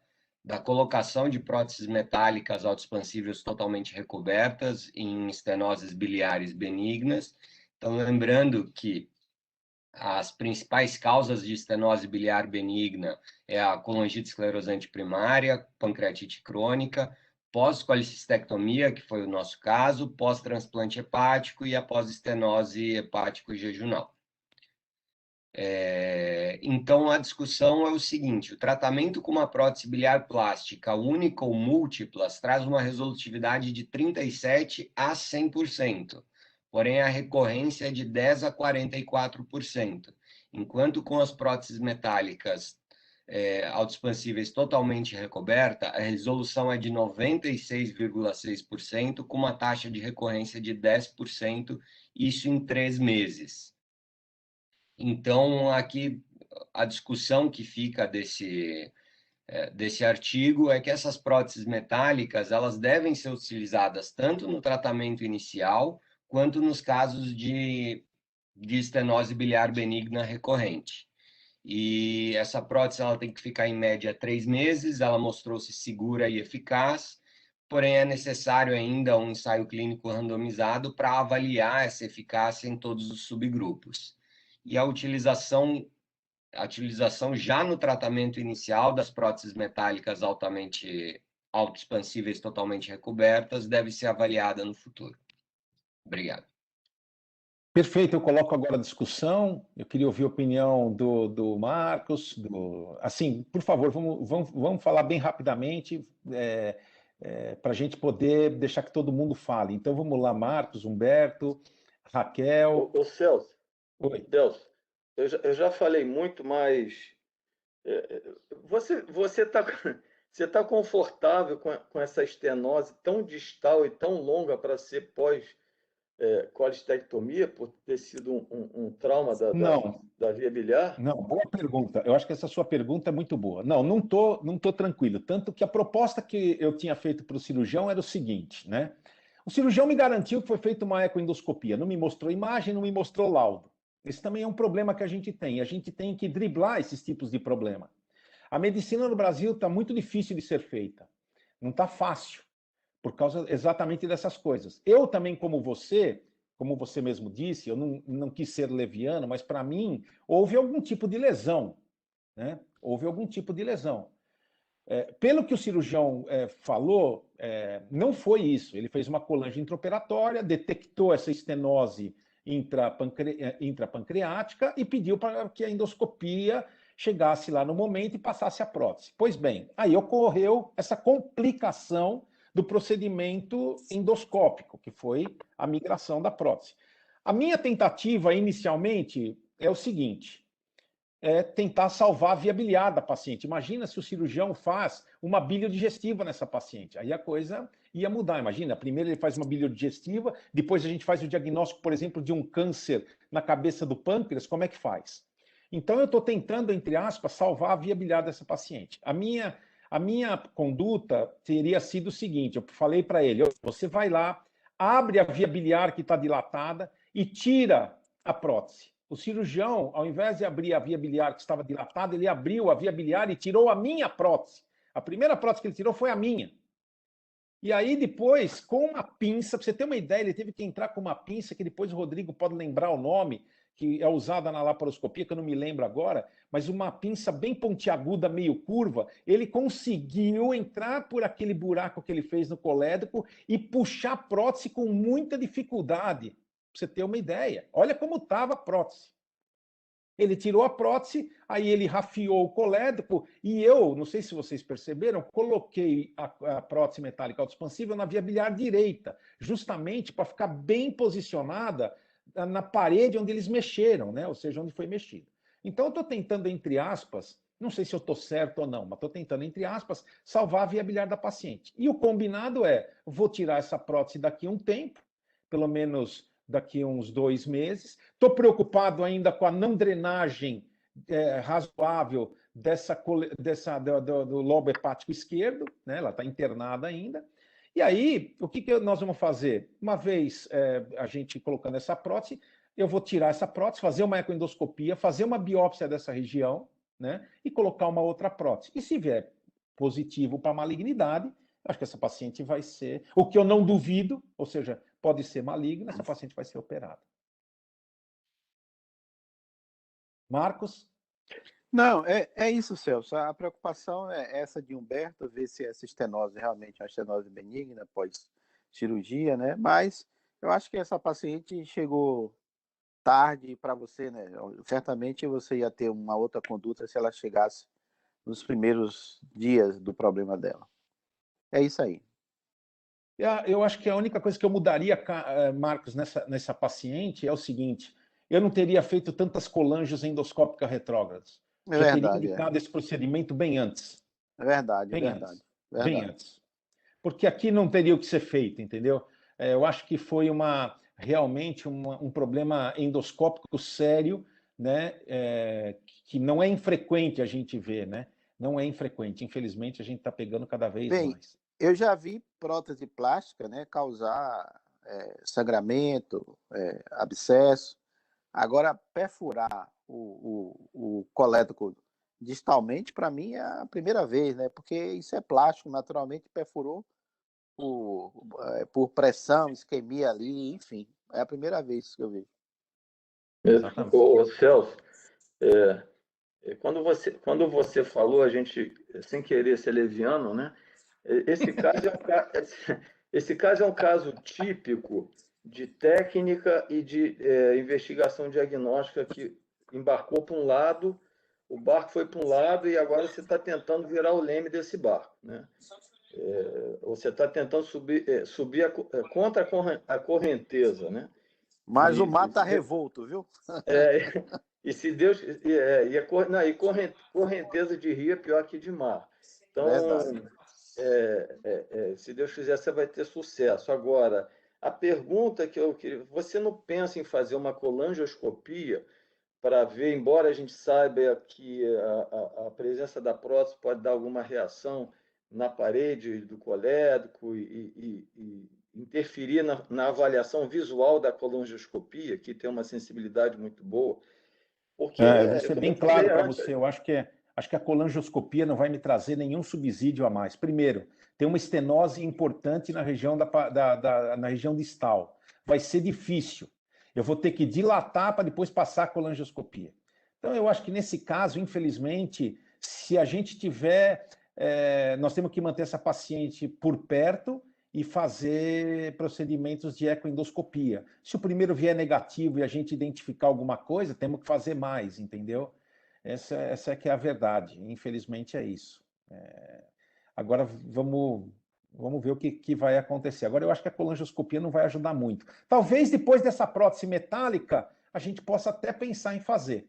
colocação de próteses metálicas autoexpansíveis totalmente recobertas em estenoses biliares benignas. Então, lembrando que as principais causas de estenose biliar benigna é a colangite esclerosante primária, pancreatite crônica, pós-colicistectomia, que foi o nosso caso, pós-transplante hepático e a pós-estenose hepático-jejunal. Então, a discussão é o seguinte: o tratamento com uma prótese biliar plástica única ou múltiplas traz uma resolutividade de 37% a 100%, porém a recorrência é de 10% a 44%, enquanto com as próteses metálicas autoexpansíveis totalmente recoberta, a resolução é de 96,6%, com uma taxa de recorrência de 10%, isso em 3 meses. Então, aqui, a discussão que fica desse artigo é que essas próteses metálicas, elas devem ser utilizadas tanto no tratamento inicial, quanto nos casos de estenose biliar benigna recorrente. E essa prótese ela tem que ficar em média 3 meses, ela mostrou-se segura e eficaz, porém é necessário ainda um ensaio clínico randomizado para avaliar essa eficácia em todos os subgrupos. E a utilização já no tratamento inicial das próteses metálicas autoexpansíveis totalmente recobertas deve ser avaliada no futuro. Obrigado. Perfeito, eu coloco agora a discussão. Eu queria ouvir a opinião do Marcos. Assim, por favor, vamos falar bem rapidamente para a gente poder deixar que todo mundo fale. Então, vamos lá, Marcos, Humberto, Raquel. Ô Celso, Oi. Celso, eu já falei muito, mas você tá confortável com essa estenose tão distal e tão longa para ser pós-colistectomia, por ter sido um trauma da via biliar? Não, boa pergunta. Eu acho que essa sua pergunta é muito boa. Não tô tranquilo. Tanto que a proposta que eu tinha feito para o cirurgião era o seguinte, né? O cirurgião me garantiu que foi feita uma ecoendoscopia, não me mostrou imagem, não me mostrou laudo. Esse também é um problema que a gente tem. A gente tem que driblar esses tipos de problema. A medicina no Brasil está muito difícil de ser feita. Não está fácil, por causa exatamente dessas coisas. Eu também, como você mesmo disse, eu não quis ser leviano, mas para mim houve algum tipo de lesão, né? Houve algum tipo de lesão. Pelo que o cirurgião falou, não foi isso. Ele fez uma colange intraoperatória, detectou essa estenose intrapancreática e pediu para que a endoscopia chegasse lá no momento e passasse a prótese. Pois bem, aí ocorreu essa complicação do procedimento endoscópico, que foi a migração da prótese. A minha tentativa, inicialmente, é o seguinte: tentar salvar a via biliar da paciente. Imagina se o cirurgião faz uma biliodigestiva nessa paciente. Aí a coisa ia mudar. Imagina, primeiro ele faz uma biliodigestiva, depois a gente faz o diagnóstico, por exemplo, de um câncer na cabeça do pâncreas, como é que faz? Então eu estou tentando, entre aspas, salvar a via biliar dessa paciente. A minha conduta teria sido o seguinte: eu falei para ele, você vai lá, abre a via biliar que está dilatada e tira a prótese. O cirurgião, ao invés de abrir a via biliar que estava dilatada, ele abriu a via biliar e tirou a minha prótese. A primeira prótese que ele tirou foi a minha. E aí depois, com uma pinça, para você ter uma ideia, ele teve que entrar com uma pinça, que depois o Rodrigo pode lembrar o nome, que é usada na laparoscopia, que eu não me lembro agora, mas uma pinça bem pontiaguda, meio curva, ele conseguiu entrar por aquele buraco que ele fez no colédoco e puxar a prótese com muita dificuldade, para você ter uma ideia. Olha como estava a prótese. Ele tirou a prótese, aí ele rafiou o colédoco, e eu, não sei se vocês perceberam, coloquei a prótese metálica autoexpansível na via biliar direita, justamente para ficar bem posicionada na parede onde eles mexeram, né? Ou seja, onde foi mexido. Então, eu estou tentando, entre aspas, não sei se eu estou certo ou não, mas estou tentando, entre aspas, salvar a via biliar da paciente. E o combinado é, vou tirar essa prótese daqui a um tempo, pelo menos daqui a uns 2 meses. Estou preocupado ainda com a não drenagem razoável do lobo hepático esquerdo, né? Ela está internada ainda. E aí, o que nós vamos fazer? Uma vez a gente colocando essa prótese, eu vou tirar essa prótese, fazer uma ecoendoscopia, fazer uma biópsia dessa região, né? E colocar uma outra prótese. E se vier positivo para malignidade, acho que essa paciente vai ser, o que eu não duvido, ou seja, pode ser maligna, essa paciente vai ser operada. Marcos? Não, é isso, Celso. A preocupação é essa de Humberto, ver se essa estenose realmente é uma estenose benigna pós-cirurgia, né? Mas eu acho que essa paciente chegou tarde para você, né? Certamente você ia ter uma outra conduta se ela chegasse nos primeiros dias do problema dela. É isso aí. Eu acho que a única coisa que eu mudaria, Marcos, nessa paciente é o seguinte: eu não teria feito tantas colanges endoscópicas retrógradas. É Já teria verdade, indicado esse procedimento bem antes. É verdade, Bem verdade. antes. Verdade. Bem antes. Porque aqui não teria o que ser feito, entendeu? Eu acho que foi realmente um problema endoscópico sério, né? Que não é infrequente a gente ver, né? Não é infrequente. Infelizmente, a gente está pegando cada vez Bem, mais. eu já vi prótese plástica, né, causar sangramento, abscesso. Agora, perfurar o colédoco distalmente, para mim, é a primeira vez, né? Porque isso é plástico, naturalmente perfurou por pressão, isquemia ali, enfim. É a primeira vez que eu vejo. Exatamente. Ô, Celso, quando você falou, a gente, sem querer ser leviano, né? Esse caso é um caso típico de técnica e de investigação diagnóstica que embarcou para um lado, o barco foi para um lado e agora você está tentando virar o leme desse barco, né? Você está tentando subir contra a correnteza, né? Mas o mar está revolto, viu? E se Deus. Correnteza de rio é pior que de mar. Então, se Deus fizer, você vai ter sucesso. Agora, a pergunta que eu queria. Você não pensa em fazer uma colangioscopia para ver, embora a gente saiba que a presença da prótese pode dar alguma reação na parede do colédoco e interferir na avaliação visual da colangioscopia, que tem uma sensibilidade muito boa. Porque, eu vou ser bem claro para antes, você, eu acho que a colangioscopia não vai me trazer nenhum subsídio a mais. Primeiro, tem uma estenose importante na região na região distal. Vai ser difícil. Eu vou ter que dilatar para depois passar a colangioscopia. Então, eu acho que nesse caso, infelizmente, se a gente tiver, nós temos que manter essa paciente por perto e fazer procedimentos de ecoendoscopia. Se o primeiro vier negativo e a gente identificar alguma coisa, temos que fazer mais, entendeu? Essa é que é a verdade. Infelizmente é isso. Agora vamos ver o que vai acontecer. Agora eu acho que a colangioscopia não vai ajudar muito. Talvez depois dessa prótese metálica a gente possa até pensar em fazer,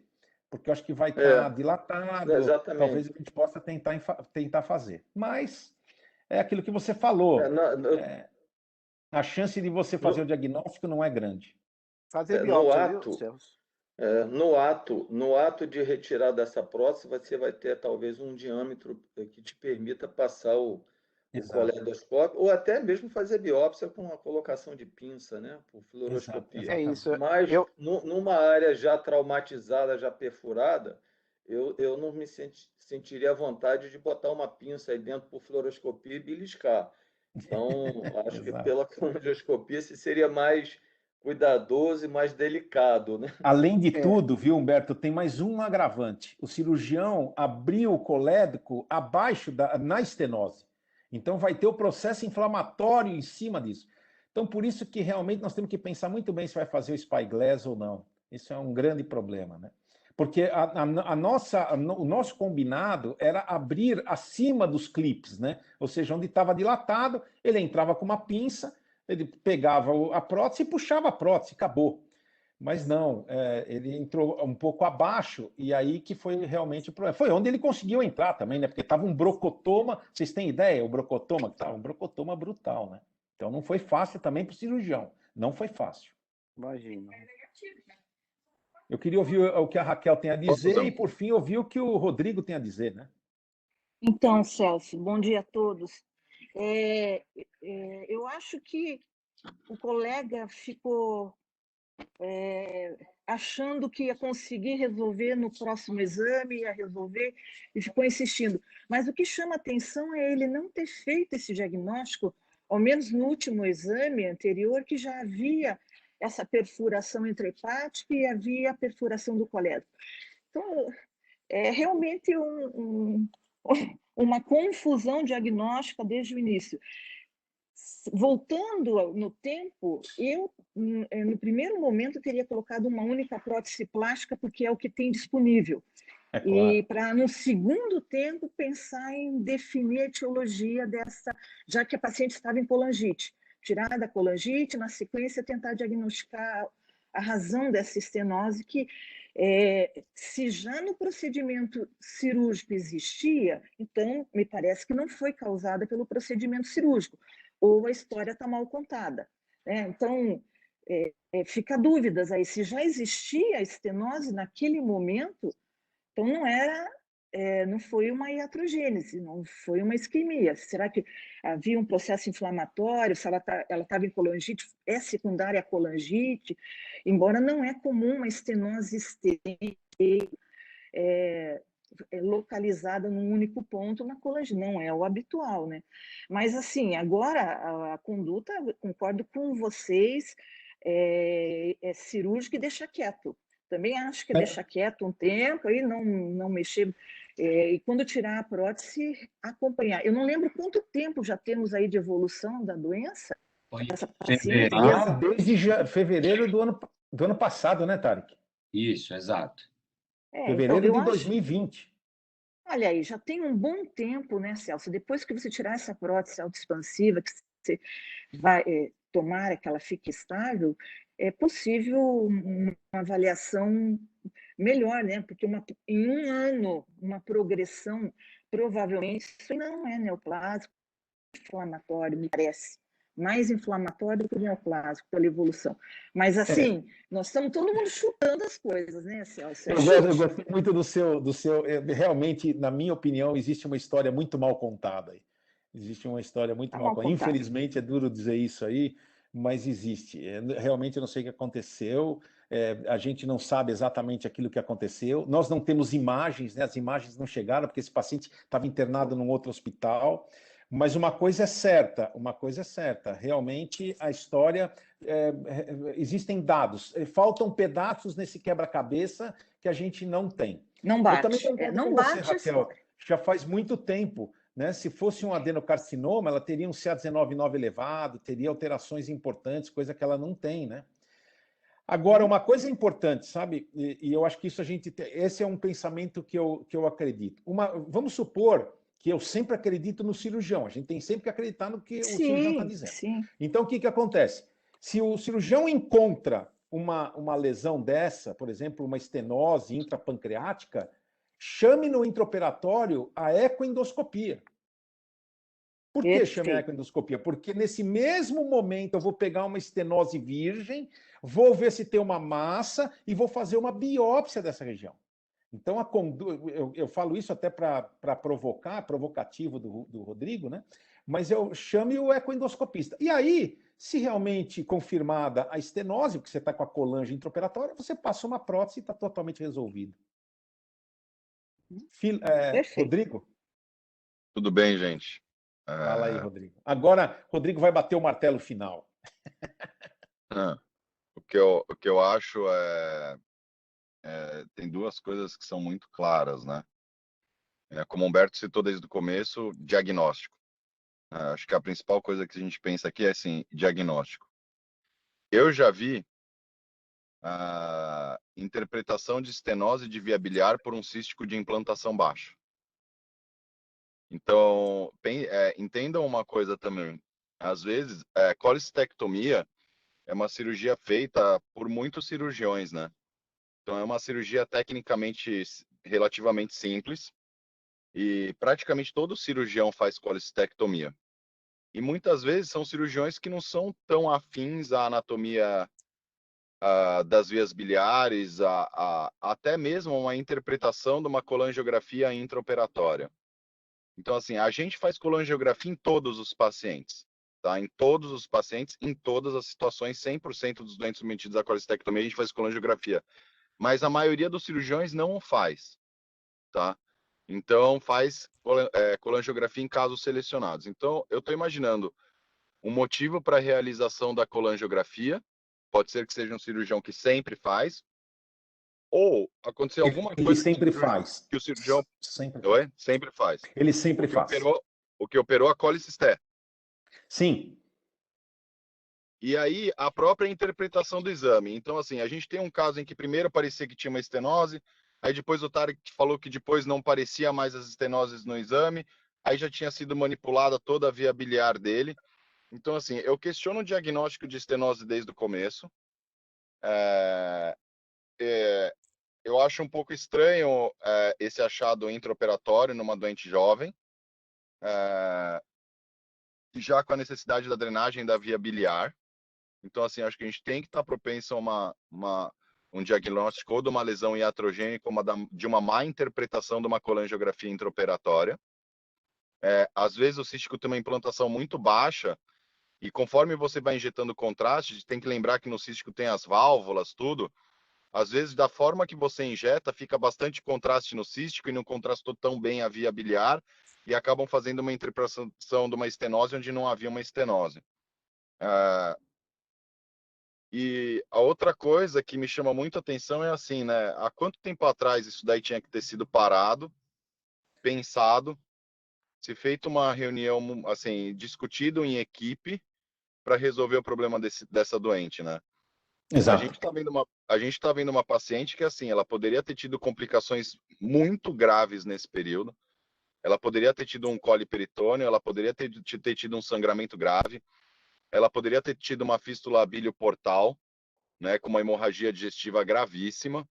porque eu acho que vai estar dilatado. Exatamente. Talvez a gente possa tentar fazer. Mas é aquilo que você falou. A chance de você fazer o diagnóstico não é grande. Fazer biópsia, viu, Celso? No ato de retirar dessa prótese, você vai ter talvez um diâmetro que te permita passar o coledoscópio, ou até mesmo fazer biópsia com a colocação de pinça, né, por fluoroscopia. É isso. Mas numa área já traumatizada, já perfurada, eu não me sentiria à vontade de botar uma pinça aí dentro por fluoroscopia e beliscar. Então, acho que pela colangioscopia seria mais cuidadoso e mais delicado, né? Além de tudo, viu, Humberto, tem mais um agravante. O cirurgião abriu o colédoco abaixo na estenose. Então, vai ter o processo inflamatório em cima disso. Então, por isso que realmente nós temos que pensar muito bem se vai fazer o spyglass ou não. Isso é um grande problema, né? Porque o nosso combinado era abrir acima dos clipes, né? Ou seja, onde estava dilatado, ele entrava com uma pinça, ele pegava a prótese e puxava a prótese, acabou. Mas não, ele entrou um pouco abaixo, e aí que foi realmente o problema. Foi onde ele conseguiu entrar também, né? Porque estava um brocotoma, vocês têm ideia? O brocotoma, estava um brocotoma brutal, né? Então não foi fácil também para o cirurgião, não foi fácil. Imagino. Eu queria ouvir o que a Raquel tem a dizer e, por fim, ouvir o que o Rodrigo tem a dizer, né? Então, Celso, bom dia a todos. Eu acho que o colega ficou achando que ia conseguir resolver no próximo exame, ia resolver, e ficou insistindo. Mas o que chama atenção é ele não ter feito esse diagnóstico, ao menos no último exame anterior, que já havia essa perfuração intrahepática e havia a perfuração do colédoco. Então, é realmente uma confusão diagnóstica desde o início. Voltando no tempo, eu, no primeiro momento, teria colocado uma única prótese plástica, porque é o que tem disponível. É claro. E para, no segundo tempo, pensar em definir a etiologia dessa, já que a paciente estava em colangite. Tirar da colangite, na sequência, tentar diagnosticar a razão dessa estenose, que se já no procedimento cirúrgico existia, então me parece que não foi causada pelo procedimento cirúrgico, ou a história está mal contada, né? Então, fica dúvidas aí, se já existia a estenose naquele momento, então não foi uma iatrogênese, não foi uma isquemia. Será que havia um processo inflamatório? Se ela estava em colangite, é secundária a colangite? Embora não é comum uma estenose localizada num único ponto na colangite, não é o habitual, né? Mas, assim, agora a conduta, concordo com vocês, é cirúrgica e deixa quieto. Também acho que deixar quieto um tempo, aí não mexer, e quando tirar a prótese, acompanhar. Eu não lembro quanto tempo já temos aí de evolução da doença. Essa paciente. Desde fevereiro do ano passado, né, Tarek? Isso, exato. Fevereiro então, de 2020. Olha aí, já tem um bom tempo, né, Celso? Depois que você tirar essa prótese autoexpansiva, que você vai tomar que ela fique estável, é possível uma avaliação melhor, né? Porque em um ano, uma progressão, provavelmente, isso não é neoplásico, inflamatório, me parece. Mais inflamatório do que neoplásico pela evolução. Mas, assim, nós estamos todo mundo chutando as coisas, né, Celso? Eu gostei muito do seu. Realmente, na minha opinião, existe uma história muito mal contada aí. Existe uma história muito mal contada. Infelizmente, é duro dizer isso aí, mas existe. Realmente, eu não sei o que aconteceu. A gente não sabe exatamente aquilo que aconteceu. Nós não temos imagens, né? As imagens não chegaram, porque esse paciente estava internado num outro hospital. Mas uma coisa é certa, realmente a história, existem dados, faltam pedaços nesse quebra-cabeça que a gente não tem. Não bate. Eu também concordo com você, Raquel, já faz muito tempo, né? Se fosse um adenocarcinoma, ela teria um CA19,9 elevado, teria alterações importantes, coisa que ela não tem, né? Agora, uma coisa importante, sabe? E eu acho que isso esse é um pensamento que eu acredito. Vamos supor que eu sempre acredito no cirurgião. A gente tem sempre que acreditar no que o cirurgião está dizendo. Sim. Então, o que acontece? Se o cirurgião encontra uma lesão dessa, por exemplo, uma estenose intrapancreática, chame no intraoperatório a ecoendoscopia. Por que chame a ecoendoscopia? Porque nesse mesmo momento eu vou pegar uma estenose virgem, vou ver se tem uma massa e vou fazer uma biópsia dessa região. Então, eu falo isso até para provocativo do Rodrigo, né? Mas eu chame o ecoendoscopista. E aí, se realmente confirmada a estenose, porque você está com a colange intraoperatória, você passa uma prótese e está totalmente resolvido. Rodrigo? Tudo bem, gente. Fala aí, Rodrigo. Agora, Rodrigo vai bater o martelo final. o que eu acho tem duas coisas que são muito claras, né? Como o Humberto citou desde o começo, diagnóstico. Acho que a principal coisa que a gente pensa aqui é assim, diagnóstico. Eu já vi a interpretação de estenose de via biliar por um cístico de implantação baixa. Então, entendam uma coisa também. Às vezes, colicistectomia é uma cirurgia feita por muitos cirurgiões, né? Então, é uma cirurgia tecnicamente relativamente simples e praticamente todo cirurgião faz colicistectomia. E muitas vezes são cirurgiões que não são tão afins à anatomia das vias biliares, até mesmo uma interpretação de uma colangiografia intraoperatória. Então, assim, a gente faz colangiografia em todos os pacientes, tá? Em todos os pacientes, em todas as situações, 100% dos doentes submetidos à colecistectomia, a gente faz colangiografia. Mas a maioria dos cirurgiões não o faz, tá? Então, faz colangiografia em casos selecionados. Então, eu estou imaginando um motivo para a realização da colangiografia, pode ser que seja um cirurgião que sempre faz, ou acontecer alguma Ele coisa sempre faz. que o cirurgião Sempre. sempre faz. Ele sempre faz. O que operou a colicistectomia. Sim. E aí, a própria interpretação do exame. Então, assim, a gente tem um caso em que primeiro parecia que tinha uma estenose, aí depois o Tarek falou que depois não parecia mais as estenoses no exame, aí já tinha sido manipulada toda a via biliar dele. Então, assim, eu questiono o diagnóstico de estenose desde o começo. Eu acho um pouco estranho esse achado intraoperatório numa doente jovem, já com a necessidade da drenagem da via biliar. Então, assim, acho que a gente tem que estar propenso a um diagnóstico ou de uma lesão iatrogênica, de uma má interpretação de uma colangiografia intraoperatória. Às vezes o cístico tem uma implantação muito baixa, e conforme você vai injetando contraste, tem que lembrar que no cístico tem as válvulas, tudo. Às vezes, da forma que você injeta, fica bastante contraste no cístico e não contrastou tão bem a via biliar e acabam fazendo uma interpretação de uma estenose onde não havia uma estenose. E a outra coisa que me chama muito a atenção é assim, né? Há quanto tempo atrás isso daí tinha que ter sido parado, pensado, se feito uma reunião, assim, discutido em equipe para resolver o problema dessa doente, né? A gente Exato. está vendo uma paciente que, assim, ela poderia ter tido complicações muito graves nesse período. Ela poderia ter tido um colo peritônio, ela poderia ter tido um sangramento grave, ela poderia ter tido uma fístula bilioportal, né, com uma hemorragia digestiva gravíssima.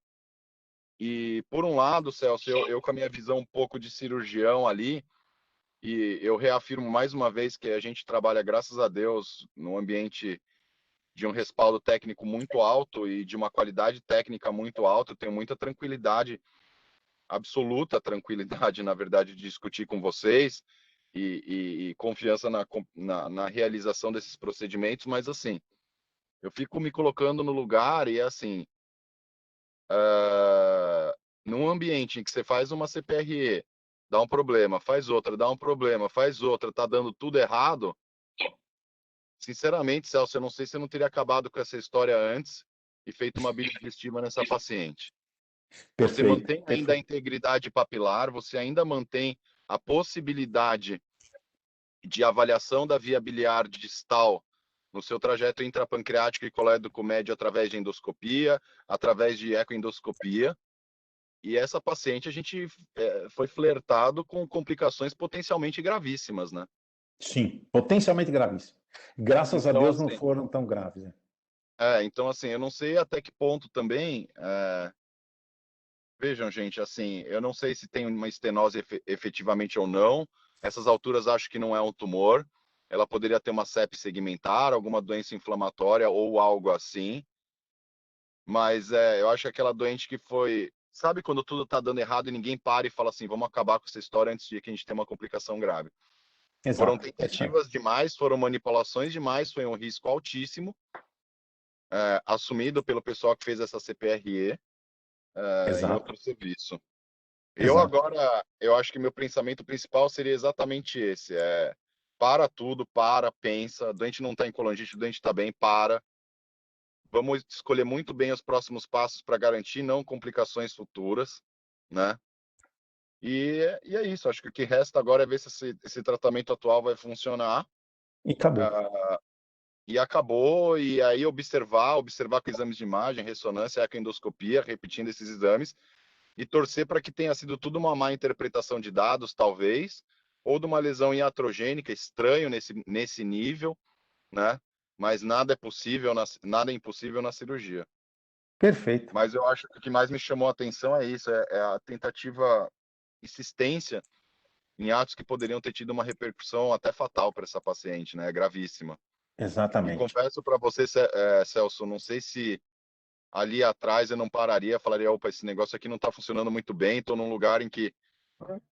E, por um lado, Celso, eu com a minha visão um pouco de cirurgião ali, e eu reafirmo mais uma vez que a gente trabalha, graças a Deus, num ambiente de um respaldo técnico muito alto e de uma qualidade técnica muito alta. Eu tenho muita tranquilidade, absoluta tranquilidade, na verdade, de discutir com vocês e confiança na realização desses procedimentos, mas assim, eu fico me colocando no lugar e assim, num ambiente em que você faz uma CPRE, dá um problema, faz outra, dá um problema, faz outra, tá dando tudo errado. Sinceramente, Celso, eu não sei se eu não teria acabado com essa história antes e feito uma biodigestiva nessa paciente. Você Perfeito. mantém ainda a integridade papilar, você ainda mantém a possibilidade de avaliação da via biliar distal no seu trajeto intrapancreático e colédoco médio através de endoscopia, através de ecoendoscopia. E essa paciente, a gente foi flertado com complicações potencialmente gravíssimas, né? Sim, potencialmente gravíssimo. Graças a Então, Deus não assim, foram tão graves. Né? então, assim, eu não sei até que ponto também. Vejam, gente, assim, eu não sei se tem uma estenose efetivamente ou não. Essas alturas acho que não é um tumor. Ela poderia ter uma sepse segmentar, alguma doença inflamatória ou algo assim. Mas eu acho que aquela doente que foi. Sabe quando tudo está dando errado e ninguém para e fala assim, vamos acabar com essa história antes de que a gente tenha uma complicação grave. Foram Exato. tentativas demais, foram manipulações demais, foi um risco altíssimo, assumido pelo pessoal que fez essa CPRE em Exato. outro serviço. Exato. Eu acho que meu pensamento principal seria exatamente esse, para tudo, pensa, o doente não está em colangite, o doente está bem, para, Vamos escolher muito bem os próximos passos para garantir não complicações futuras, né? E é isso. Acho que o que resta agora é ver se esse tratamento atual vai funcionar. E acabou. E acabou, e aí observar com exames de imagem, ressonância, ecoendoscopia, repetindo esses exames, e torcer para que tenha sido tudo uma má interpretação de dados, talvez, ou de uma lesão iatrogênica, estranho nesse nível, né? Mas nada é impossível na cirurgia. Perfeito. Mas eu acho que o que mais me chamou a atenção é isso, é a tentativa, insistência em atos que poderiam ter tido uma repercussão até fatal para essa paciente, né? Gravíssima. E Exatamente. confesso para você, Celso, não sei se ali atrás eu não pararia, falaria, opa, esse negócio aqui não está funcionando muito bem, estou num lugar em que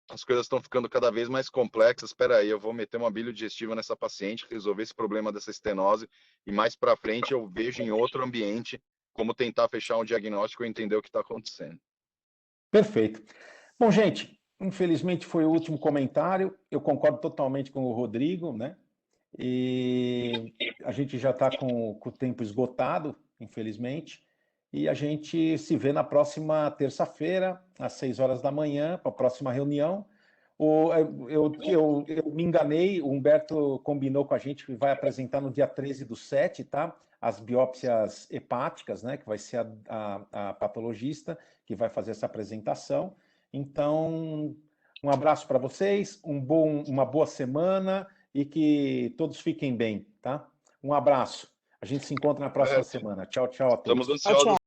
as coisas estão ficando cada vez mais complexas, espera aí, eu vou meter uma bile digestiva nessa paciente, resolver esse problema dessa estenose, e mais para frente eu vejo em outro ambiente como tentar fechar um diagnóstico e entender o que está acontecendo. Perfeito. Bom, gente, infelizmente foi o último comentário. Eu concordo totalmente com o Rodrigo, né? E a gente já está com o tempo esgotado, infelizmente. E a gente se vê na próxima terça-feira, às 6 horas da manhã, para a próxima reunião. Eu me enganei, o Humberto combinou com a gente que vai apresentar no dia 13/7, tá? As biópsias hepáticas, né? Que vai ser a patologista que vai fazer essa apresentação. Então, um abraço para vocês, uma boa semana e que todos fiquem bem, tá? Um abraço. A gente se encontra na próxima semana. Tchau, tchau a todos. Estamos ansiosos